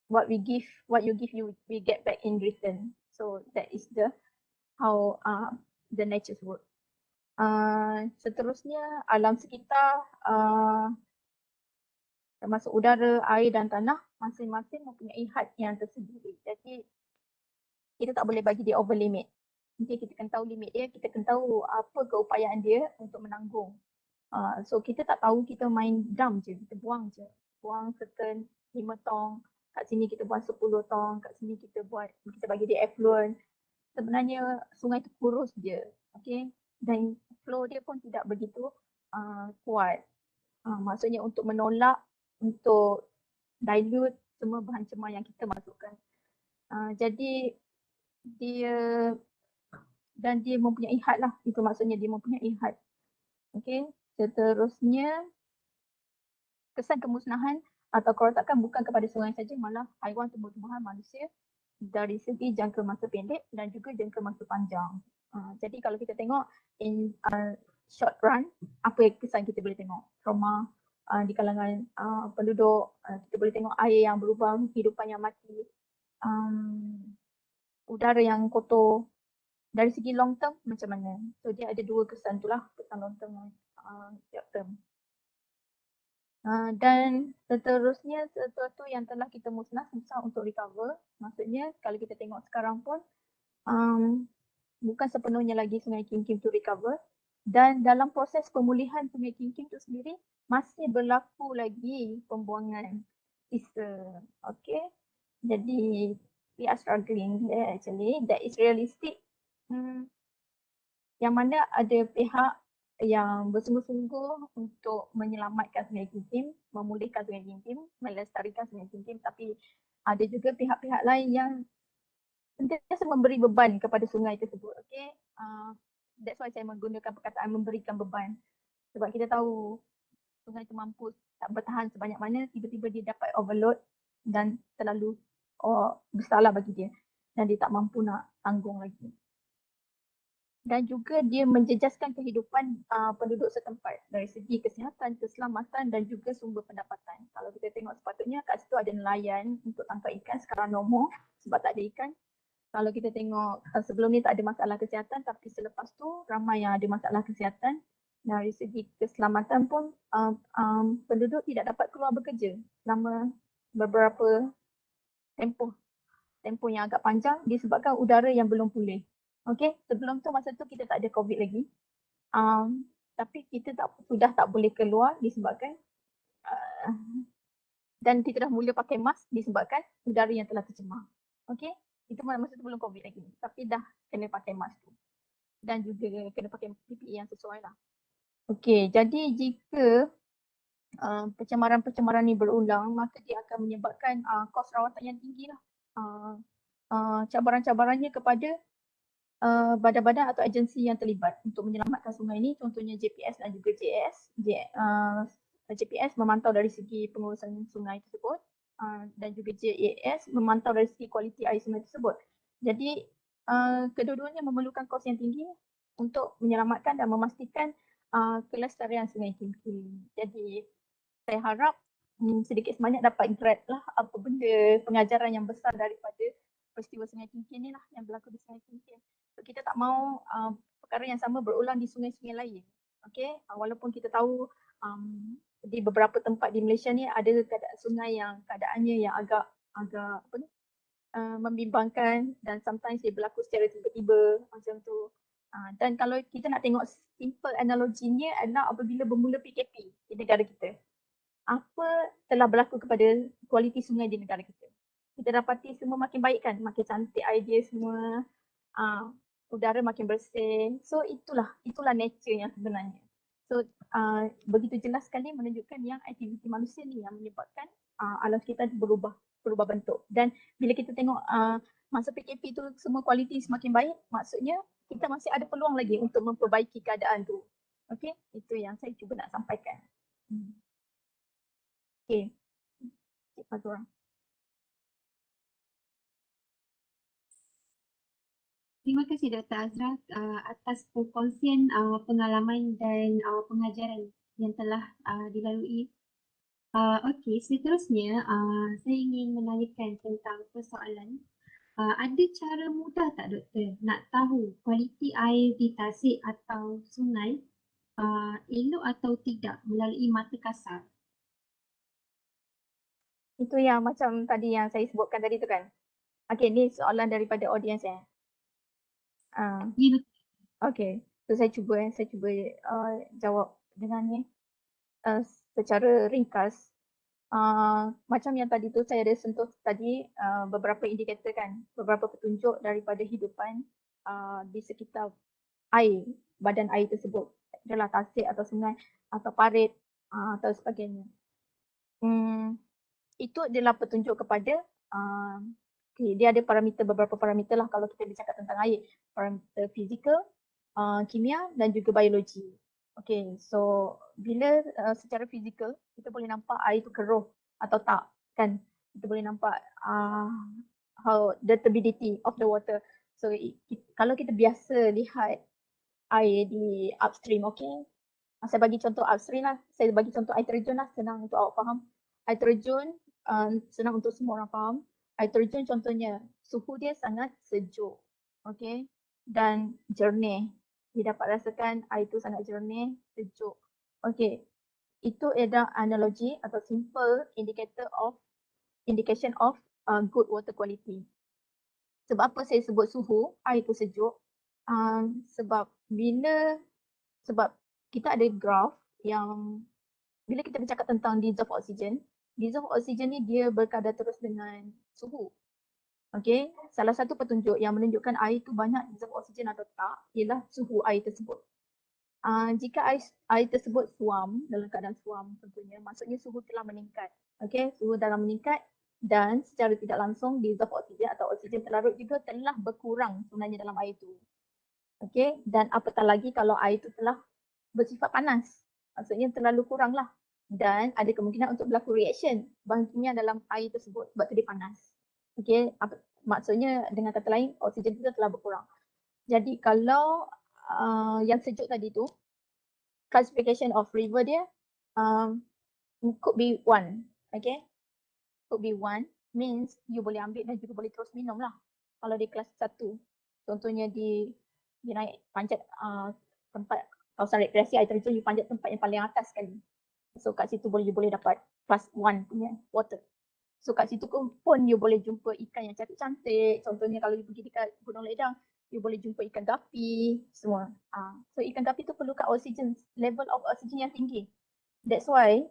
what you give, we get back in return. So that is how the natures work. Seterusnya alam sekitar, termasuk udara, air dan tanah, masing-masing mempunyai had yang tersendiri. Jadi kita tak boleh bagi dia over limit. Okay, kita kena tahu limit dia, kita kena tahu apa keupayaan dia untuk menanggung. So kita tak tahu, kita main dam je, kita buang certain 5 tong, kat sini kita buang 10 tong, kat sini kita bagi dia effluent. Sebenarnya sungai tu kurus je, okay? Dan flow dia pun tidak begitu kuat. Maksudnya untuk menolak, untuk dilute semua bahan cemar yang kita masukkan. Jadi dia mempunyai had lah, itu maksudnya dia mempunyai had. Okay, seterusnya kesan kemusnahan atau kerosakan bukan kepada sungai saja, malah haiwan, tumbuh-tumbuhan, manusia dari segi jangka masa pendek dan juga jangka masa panjang. Jadi kalau kita tengok in short run, apa kesan kita boleh tengok? Trauma di kalangan penduduk, kita boleh tengok air yang berubah, kehidupan yang mati, udara yang kotor. Dari segi long term macam mana? So dia ada dua kesan tu lah, kesan long term dan short term. Dan seterusnya sesuatu yang telah kita musnah susah untuk recover. Maksudnya kalau kita tengok sekarang pun bukan sepenuhnya lagi Sungai Kim to recover. Dan dalam proses pemulihan Sungai Kim tu sendiri masih berlaku lagi pembuangan sisa. Okay. Jadi we are struggling there actually. That is realistic. Yang mana ada pihak yang bersungguh-sungguh untuk menyelamatkan Sungai Kintim, memulihkan Sungai Kintim, melestarikan Sungai Kintim, tapi ada juga pihak-pihak lain yang sentiasa memberi beban kepada sungai tersebut. Okay, that's why saya menggunakan perkataan memberikan beban, sebab kita tahu sungai itu mampu tak bertahan sebanyak mana, tiba-tiba dia dapat overload dan terlalu besarlah bagi dia dan dia tak mampu nak tanggung lagi. Dan juga dia menjejaskan kehidupan penduduk setempat dari segi kesihatan, keselamatan dan juga sumber pendapatan. Kalau kita tengok sepatutnya kat situ ada nelayan untuk tangkap ikan, sekarang no more sebab tak ada ikan. Kalau kita tengok sebelum ni tak ada masalah kesihatan, tapi selepas tu ramai yang ada masalah kesihatan. Dari segi keselamatan pun penduduk tidak dapat keluar bekerja selama beberapa tempoh yang agak panjang disebabkan udara yang belum pulih. Okey, sebelum tu masa tu kita tak ada COVID lagi. Tapi kita sudah tak boleh keluar disebabkan dan kita dah mula pakai mask disebabkan udara yang telah tercemar. Okey, itu masa tu belum COVID lagi, tapi dah kena pakai mask tu. Dan juga kena pakai PPE yang sesuai lah. Okey, jadi jika pencemaran-pencemaran ni berulang, maka dia akan menyebabkan kos rawatan yang tinggi lah. Cabaran-cabarannya kepada badan-badan atau agensi yang terlibat untuk menyelamatkan sungai ini, contohnya JPS dan juga JAS. JPS memantau dari segi pengurusan sungai tersebut dan juga JAS memantau dari segi kualiti air sungai tersebut. Jadi kedua-duanya memerlukan kos yang tinggi untuk menyelamatkan dan memastikan kelestarian Sungai Kintim. Jadi saya harap sedikit sebanyak dapat grab lah apa benda pengajaran yang besar daripada peristiwa Sungai Kintim ni lah yang berlaku di Sungai Kintim. Kita tak mahu perkara yang sama berulang di sungai-sungai lain. Okay, walaupun kita tahu di beberapa tempat di Malaysia ni ada sungai yang keadaannya yang agak apa ni membimbangkan dan sometimes dia berlaku secara tiba-tiba macam tu. Dan kalau kita nak tengok simple analoginya adalah apabila bermula PKP di negara kita, apa telah berlaku kepada kualiti sungai di negara kita. Kita dapati semua makin baik kan, makin cantik air dia semua, udara makin bersih. So itulah nature yang sebenarnya. So begitu jelas sekali menunjukkan yang aktiviti manusia ni yang menyebabkan alam kita berubah bentuk. Dan bila kita tengok masa PKP tu semua kualiti semakin baik, maksudnya kita masih ada peluang lagi untuk memperbaiki keadaan tu. Okay, itu yang saya cuba nak sampaikan. Okay, Cik Fazura. Terima kasih Dr. Azra atas perkongsian pengalaman dan pengajaran yang telah dilalui. Okey, seterusnya saya ingin menanyakan tentang persoalan. Ada cara mudah tak doktor nak tahu kualiti air di tasik atau sungai elok atau tidak melalui mata kasar? Itu yang macam tadi yang saya sebutkan tadi tu kan. Okay, ni soalan daripada audience ya. Ya, betul. Okay, so saya cuba jawab dengan ni secara ringkas. Macam yang tadi tu saya ada sentuh tadi beberapa indikator kan, beberapa petunjuk daripada hidupan di sekitar air, badan air tersebut, adalah tasik atau sungai atau parit atau sebagainya. Itu adalah petunjuk kepada dia ada beberapa parameter lah kalau kita bercakap tentang air, parameter fizikal, kimia dan juga biologi. Okay, so bila secara fizikal kita boleh nampak air tu keruh atau tak kan, kita boleh nampak how the turbidity of the water. So kalau kita biasa lihat air di upstream, okay, saya bagi contoh upstream lah, saya bagi contoh air terjun lah, senang untuk awak faham. Air terjun senang untuk semua orang faham. Air terjun contohnya suhu dia sangat sejuk, okay, dan jernih. Dia dapat rasakan air itu sangat jernih, sejuk. Okay, itu adalah analogi atau simple indication of good water quality. Sebab apa saya sebut suhu air itu sejuk? Sebab kita ada graf yang bila kita bercakap tentang dissolve oksigen ni dia berkadar terus dengan suhu. Okay, salah satu petunjuk yang menunjukkan air itu banyak dissolve oksigen atau tak ialah suhu air tersebut. Jika air tersebut suam, dalam keadaan suam tentunya, maksudnya suhu telah meningkat. Okey, suhu telah meningkat dan secara tidak langsung dissolve oksigen atau oksigen terlarut juga telah berkurang sebenarnya dalam air itu. Okey, dan apatah lagi kalau air itu telah bersifat panas. Maksudnya terlalu kurang lah. Dan ada kemungkinan untuk berlaku reaction bahan kimia dalam air tersebut sebab tu dia panas. Okey, maksudnya dengan kata lain oksigen kita telah berkurang. Jadi kalau yang sejuk tadi tu, classification of river dia could be one. Okay, could be one means you boleh ambil dan juga boleh terus minum lah. Kalau di kelas 1, contohnya di naik panjat tempat kawasan rekreasi air terjun, you panjat tempat yang paling atas sekali. So kat situ you boleh dapat class 1 punya water. So kat situ pun you boleh jumpa ikan yang cantik-cantik. Contohnya kalau you pergi dekat Gunung Ledang, you boleh jumpa ikan gapi semua. So ikan gapi tu perlukan oksigen, level of oksigen yang tinggi. That's why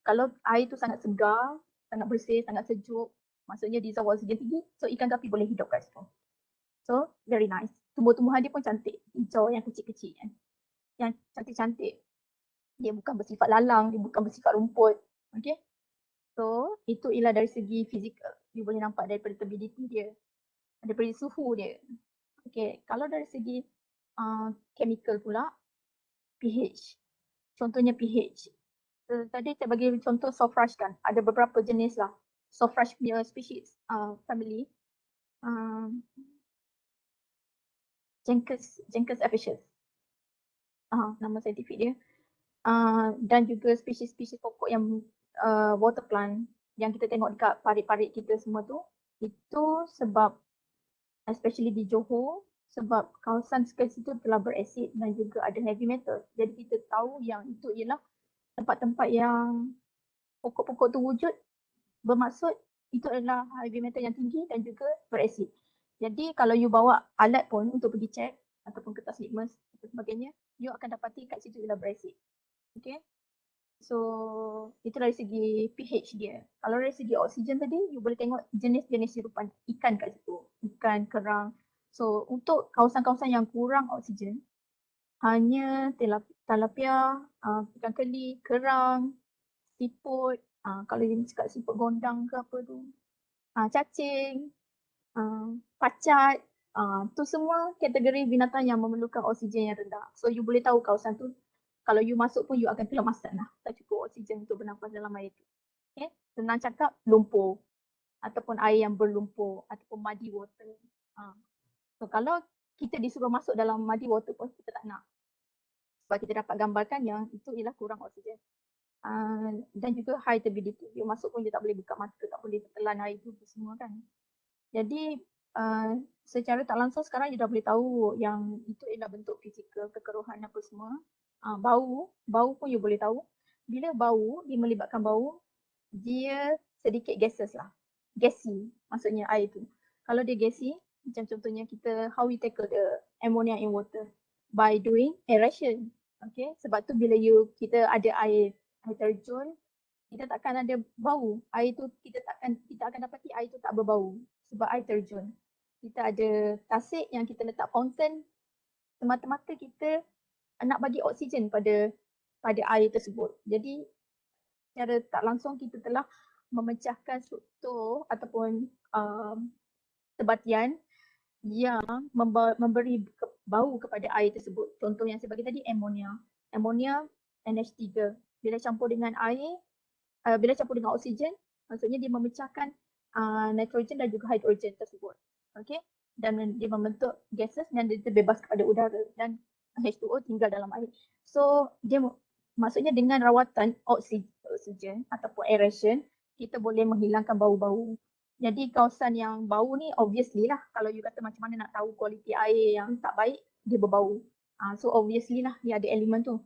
kalau air tu sangat segar, sangat bersih, sangat sejuk, maksudnya dissolve oksigen tinggi, so ikan gapi boleh hidup kat situ. So very nice. Tumbuh-tumbuhan dia pun cantik, hijau yang kecil-kecil kan. Yang cantik-cantik. Dia bukan bersifat lalang, dia bukan bersifat rumput. Okay. So itu ialah dari segi fizikal. You boleh nampak daripada turbidity dia, daripada suhu dia. Okay. Kalau dari segi chemical pula, pH. Contohnya pH. Tadi saya bagi contoh soft kan. Ada beberapa jenis lah. Soft punya species family. Jankus apiaceus. Nama saintifik dia. Dan juga spesies-spesies pokok yang water plant yang kita tengok dekat parit-parit kita semua tu, itu sebab especially di Johor, sebab kawasan sekitar situ telah berasid dan juga ada heavy metal. Jadi kita tahu yang itu ialah tempat-tempat yang pokok-pokok tu wujud, bermaksud itu adalah heavy metal yang tinggi dan juga berasid. Jadi kalau you bawa alat pun untuk pergi check ataupun kertas litmus dan sebagainya, you akan dapati kat situ ialah berasid. Okay. So itu dari segi pH dia. Kalau dari segi oksigen tadi, you boleh tengok jenis-jenis hidupan ikan kat situ. Ikan, kerang. So untuk kawasan-kawasan yang kurang oksigen, hanya tilapia, ikan keli, kerang, siput, kalau you cakap siput gondang ke apa tu, cacing, pacat, tu semua kategori binatang yang memerlukan oksigen yang rendah. So you boleh tahu kawasan tu, kalau you masuk pun you akan kelemasan lah. Tak cukup oksigen untuk bernafas dalam air tu. Okay? Senang cakap lumpur ataupun air yang berlumpur ataupun muddy water. So kalau kita disuruh masuk dalam muddy water pun kita tak nak. Sebab kita dapat gambarkan yang itu ialah kurang oksigen. Dan juga high turbidity. You masuk pun you tak boleh buka mata, tak boleh telan air tu semua kan. Jadi secara tak langsung sekarang you dah boleh tahu yang itu ialah bentuk fizikal, kekeruhan apa semua. Bau pun you boleh tahu. Bila bau, dia melibatkan bau, dia sedikit gases lah. Gassy maksudnya air tu. Kalau dia gassy, macam contohnya kita, how we tackle the ammonia in water? By doing aeration. Okay, sebab tu bila kita ada air terjun, kita takkan ada bau. Air tu kita akan dapati air tu tak berbau sebab air terjun. Kita ada tasik yang kita letak fountain, semata-mata kita nak bagi oksigen pada air tersebut. Jadi secara tak langsung kita telah memecahkan struktur ataupun sebatian yang memberi bau kepada air tersebut. Contoh yang saya bagi tadi amonia. Amonia NH3. Bila campur dengan air, bila campur dengan oksigen, maksudnya dia memecahkan nitrogen dan juga hidrogen tersebut. Okay? Dan dia membentuk gases yang dia terbebas kepada udara dan H2O tinggal dalam air. So dia maksudnya dengan rawatan oksigen ataupun aeration, kita boleh menghilangkan bau-bau. Jadi kawasan yang bau ni obviously lah, kalau you kata macam mana nak tahu kualiti air yang tak baik, dia berbau. So obviously lah dia ada elemen tu.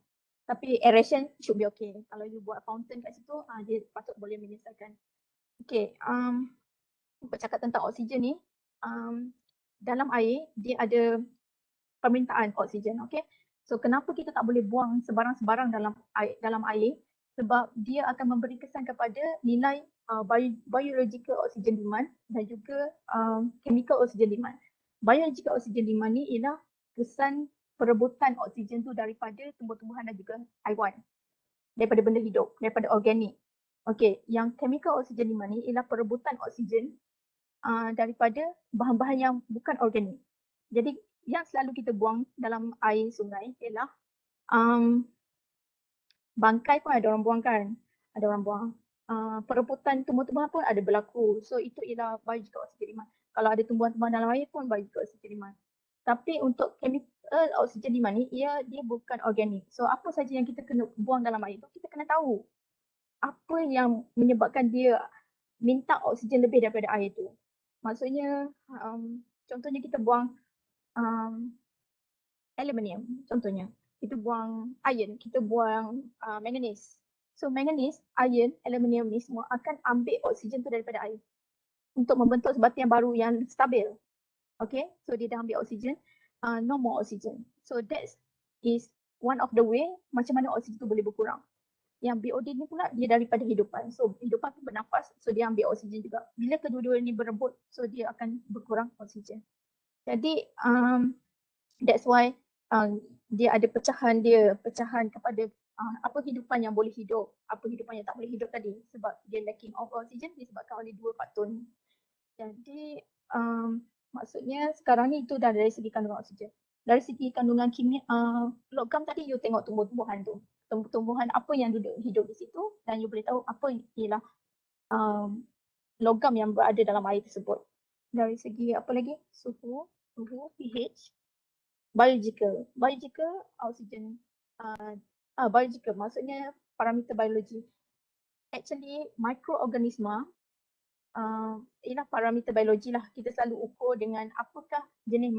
Tapi aeration should be okay. Kalau you buat fountain kat situ, dia patut boleh menyelesaikan. Okay, bercakap tentang oksigen ni, dalam air dia ada permintaan oksigen, okay. So kenapa kita tak boleh buang sebarang-sebarang dalam air? Sebab dia akan memberi kesan kepada nilai biological oxygen demand dan juga chemical oxygen demand. Biological oxygen demand ni ialah kesan perebutan oksigen tu daripada tumbuh-tumbuhan dan juga haiwan, daripada benda hidup, daripada organik. Okey, yang chemical oxygen lima ni ialah perebutan oksigen daripada bahan-bahan yang bukan organik. Jadi yang selalu kita buang dalam air sungai ialah bangkai pun ada orang buang kan, ada orang buang. Perebutan tumbuh-tumbuhan pun ada berlaku. So itu ialah biological oxygen demand. Kalau ada tumbuhan-tumbuhan dalam air pun biological oxygen demand. Tapi untuk chemical oxygen demand ni dia bukan organik. So apa saja yang kita kena buang dalam air tu kita kena tahu apa yang menyebabkan dia minta oksigen lebih daripada air tu. Maksudnya contohnya kita buang aluminium contohnya. Kita buang iron, kita buang manganese. So manganese, iron, aluminium ni semua akan ambil oksigen tu daripada air untuk membentuk sebatian baru yang stabil. Okay, so dia dah ambil oksigen, no more oksigen. So that is one of the way macam mana oksigen tu boleh berkurang. Yang BOD ni pula dia daripada hidupan. So hidupan tu bernafas, so dia ambil oksigen juga. Bila kedua-dua ni berebut, so dia akan berkurang oksigen. Jadi that's why dia ada pecahan kepada apa hidupan yang boleh hidup, apa hidupan yang tak boleh hidup tadi, sebab dia lacking of oxygen disebabkan oleh dua faktor ni. Jadi maksudnya sekarang ni itu dah dari segi kandungan oksigen. Dari segi kandungan kimia, logam tadi you tengok tumbuh-tumbuhan tu, tumbuh-tumbuhan apa yang hidup di situ, dan you boleh tahu apa ialah logam yang berada dalam air tersebut. Dari segi apa lagi, suhu, pH, biological oksigen, biological maksudnya parameter biologi. Actually mikroorganisma ialah parameter biologi lah. Kita selalu ukur dengan apakah jenis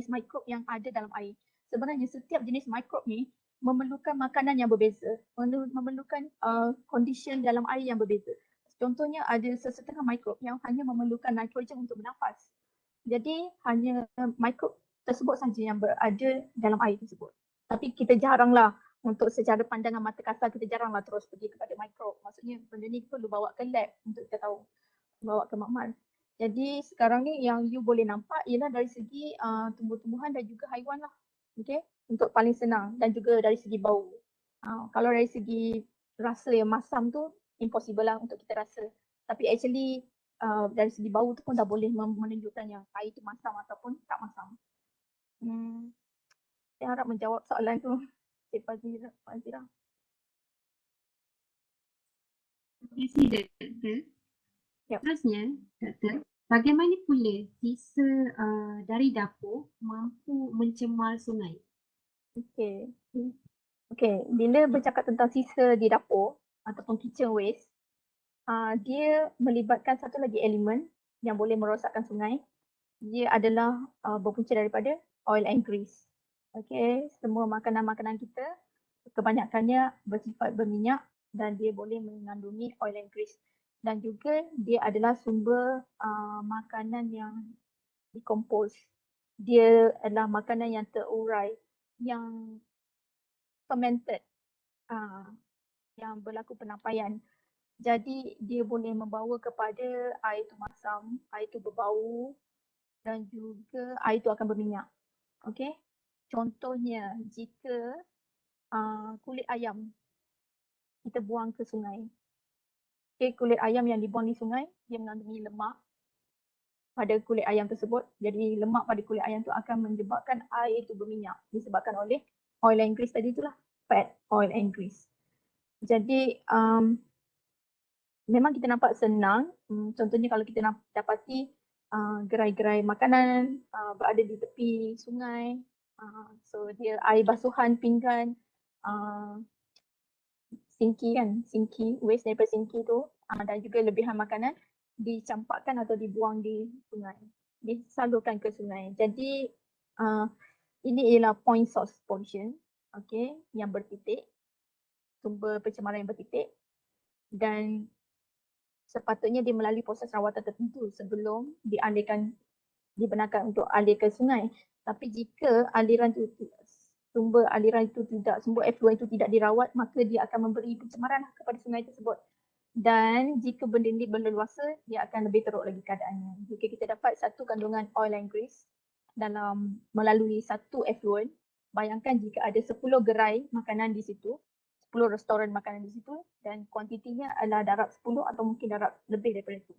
mikrob yang ada dalam air. Sebenarnya setiap jenis mikrob ni memerlukan makanan yang berbeza, memerlukan condition dalam air yang berbeza. Contohnya ada sesetengah mikrob yang hanya memerlukan nitrogen untuk bernafas. Jadi hanya mikrob tersebut saja yang berada dalam air tersebut. Tapi kita jaranglah untuk secara pandangan mata kasar kita jaranglah terus pergi kepada mikrob. Maksudnya benda ni perlu bawa ke lab untuk kita tahu, bawa ke makmal. Jadi sekarang ni yang you boleh nampak ialah dari segi tumbuh-tumbuhan dan juga haiwan lah. Okay, untuk paling senang, dan juga dari segi bau. Kalau dari segi rasa yang masam tu impossible lah untuk kita rasa. Tapi actually dari segi bau tu pun dah boleh menunjukkan yang air tu masam ataupun tak masam. Saya harap menjawab soalan tu, Cik Fazira. Terima kasih, Doktor. Yep. Terusnya, Doktor, bagaimana pula sisa dari dapur mampu mencemar sungai? Okay, bila bercakap tentang sisa di dapur ataupun kitchen waste, dia melibatkan satu lagi elemen yang boleh merosakkan sungai. Dia adalah berpunca daripada oil and grease. Okay, semua makanan-makanan kita kebanyakannya bersifat berminyak dan dia boleh mengandungi oil and grease. Dan juga dia adalah sumber makanan yang decompose. Dia adalah makanan yang terurai, yang fermented, yang berlaku penampaian. Jadi dia boleh membawa kepada air tu masam, air tu berbau dan juga air tu akan berminyak. Okay. Contohnya jika kulit ayam kita buang ke sungai. Okay, kulit ayam yang dibuang di sungai dia mengandungi lemak pada kulit ayam tersebut. Jadi lemak pada kulit ayam tu akan menyebabkan air itu berminyak disebabkan oleh oil and grease tadi itulah, fat, oil and grease. Jadi memang kita nampak senang. Contohnya kalau kita dapati gerai-gerai makanan berada di tepi sungai. So dia air basuhan pinggan, sinki, waste daripada sinki tu dan juga lebihan makanan dicampakkan atau dibuang di sungai, disalurkan ke sungai. Jadi ini ialah point source pollution, okay, yang bertitik, sumber pencemaran yang bertitik, dan sepatutnya dia melalui proses rawatan tertentu sebelum dibenarkan untuk alir ke sungai. Tapi jika sumber aliran itu sumber effluent itu tidak dirawat, maka dia akan memberi pencemaran kepada sungai tersebut. Dan jika benda ini berleluasa, dia akan lebih teruk lagi keadaannya. Jika kita dapat satu kandungan oil and grease melalui satu effluent, bayangkan jika ada 10 gerai makanan di situ, 10 restoran makanan di situ dan kuantitinya adalah darab 10 atau mungkin darab lebih daripada itu.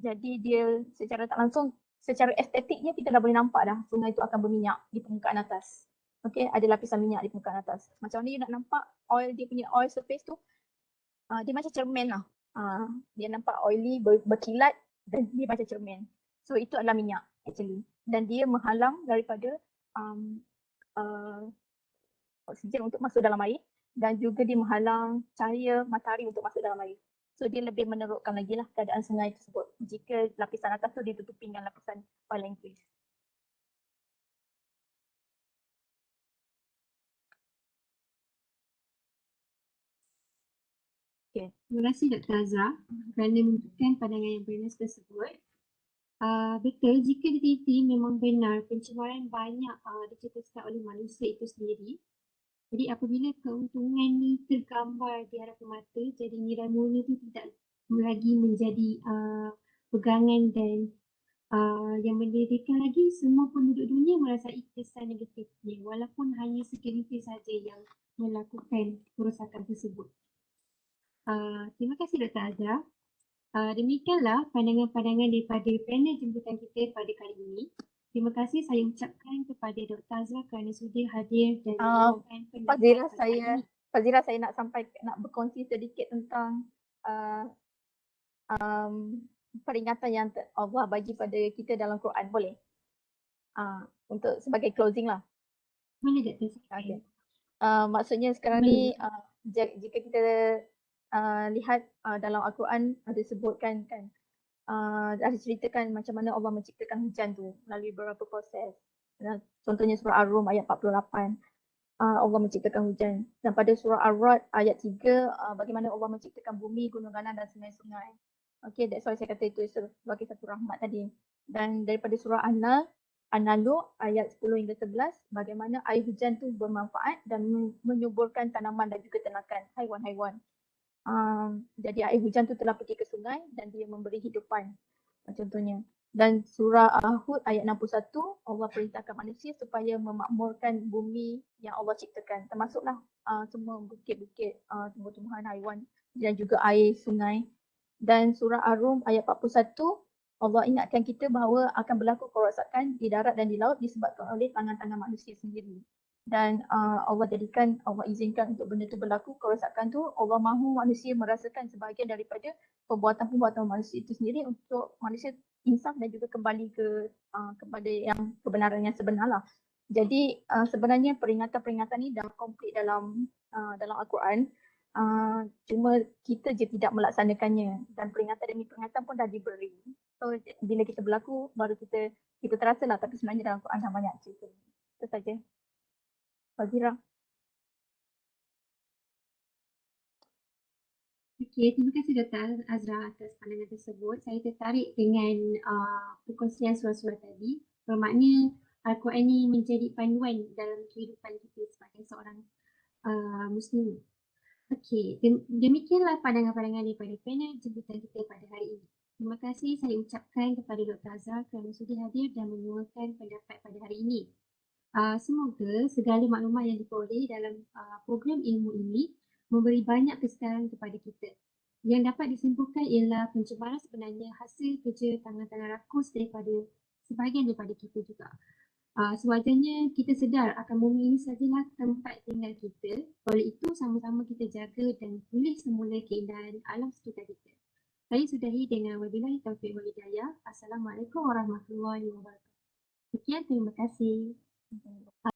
Jadi dia secara tak langsung, secara estetiknya kita dah boleh nampak dah sungai itu akan berminyak di permukaan atas. Okay, ada lapisan minyak di permukaan atas. Macam mana you nak nampak oil, dia punya oil surface tu, dia macam cermin lah. Dia nampak oily, berkilat dan dia macam cermin. So itu adalah minyak actually. Dan dia menghalang daripada oksigen untuk masuk dalam air dan juga dia menghalang cahaya matahari untuk masuk dalam air. So dia lebih menerukkan lagi lah keadaan sungai tersebut jika lapisan atas tu ditutupi dengan lapisan oil and grease. Okay. Terima kasih Dr. Azra kerana memberikan pandangan yang bernas tersebut. Betul, jika diteliti memang benar pencemaran banyak dicetuskan oleh manusia itu sendiri. Jadi apabila keuntungan ni tergambar di hadapan mata, jadi nilai murni itu tidak lagi menjadi pegangan dan yang mendirikan lagi semua penduduk dunia merasai kesan negatifnya walaupun hanya segelintir saja yang melakukan kerosakan tersebut. Terima kasih Dr. Azra. Demikianlah pandangan-pandangan daripada panel jemputan kita pada kali ini. Terima kasih saya ucapkan kepada Dr. Azra kerana sudah hadir dan meluangkan pendapat Fazira, saya nak berkongsi sedikit tentang peringatan yang Allah bagi pada kita dalam Quran, boleh? Untuk sebagai closing lah. Boleh Dr. Okay. Maksudnya sekarang ni jika kita lihat dalam Al-Quran ada sebutkan kan, ada ceritakan macam mana Allah menciptakan hujan tu melalui beberapa proses. Contohnya surah Ar-Rum ayat 48. Allah menciptakan hujan. Dan pada surah Ar-Ra'd ayat 3, bagaimana Allah menciptakan bumi, gunung-gunung dan sungai-sungai. Okay, that's why saya kata itu sebagai satu rahmat tadi. Dan daripada surah An-Nahl ayat 10 hingga 11, bagaimana air hujan tu bermanfaat dan menyuburkan tanaman dan juga ternakan haiwan-haiwan. Jadi air hujan tu telah pergi ke sungai dan dia memberi hidupan contohnya. Dan surah Hud ayat 61, Allah perintahkan manusia supaya memakmurkan bumi yang Allah ciptakan, termasuklah semua bukit-bukit, tumbuh-tumbuhan, haiwan dan juga air sungai. Dan surah Ar-Rum ayat 41, Allah ingatkan kita bahawa akan berlaku kerosakan di darat dan di laut disebabkan oleh tangan-tangan manusia sendiri. Dan Allah izinkan untuk benda tu berlaku, kerosakan tu, Allah mahu manusia merasakan sebahagian daripada perbuatan-perbuatan manusia itu sendiri untuk manusia insaf dan juga kembali kepada yang kebenaran yang sebenar lah. Jadi sebenarnya peringatan-peringatan ni dah komplit dalam Al-Quran. Cuma kita je tidak melaksanakannya dan peringatan demi peringatan pun dah diberi. So bila kita berlaku baru kita terasa lah, tapi sebenarnya dalam Al-Quran dah banyak cerita. Itu saja. Fazira. Okey, terima kasih Dr. Azra atas pandangan tersebut. Saya tertarik dengan perkongsian surah-surah tadi. Bermakna Al-Quran ini menjadi panduan dalam kehidupan kita sebagai seorang Muslim. Okey, demikianlah pandangan-pandangan daripada panel jemputan kita pada hari ini. Terima kasih saya ucapkan kepada Dr. Azra kerana sudah hadir dan menyuarakan pendapat pada hari ini. Semoga segala maklumat yang diperoleh dalam program ilmu ini memberi banyak kesedaran kepada kita. Yang dapat disimpulkan ialah pencemaran sebenarnya hasil kerja tangan-tangan rakus daripada sebahagian daripada kita juga. Sewajarnya kita sedar akan bumi ini sajalah tempat tinggal kita. Oleh itu sama-sama kita jaga dan pulih semula keindahan alam sekitar kita. Saya sudahi dengan wabillahi taufiq wal hidayah. Assalamualaikum warahmatullahi wabarakatuh. Sekian, terima kasih.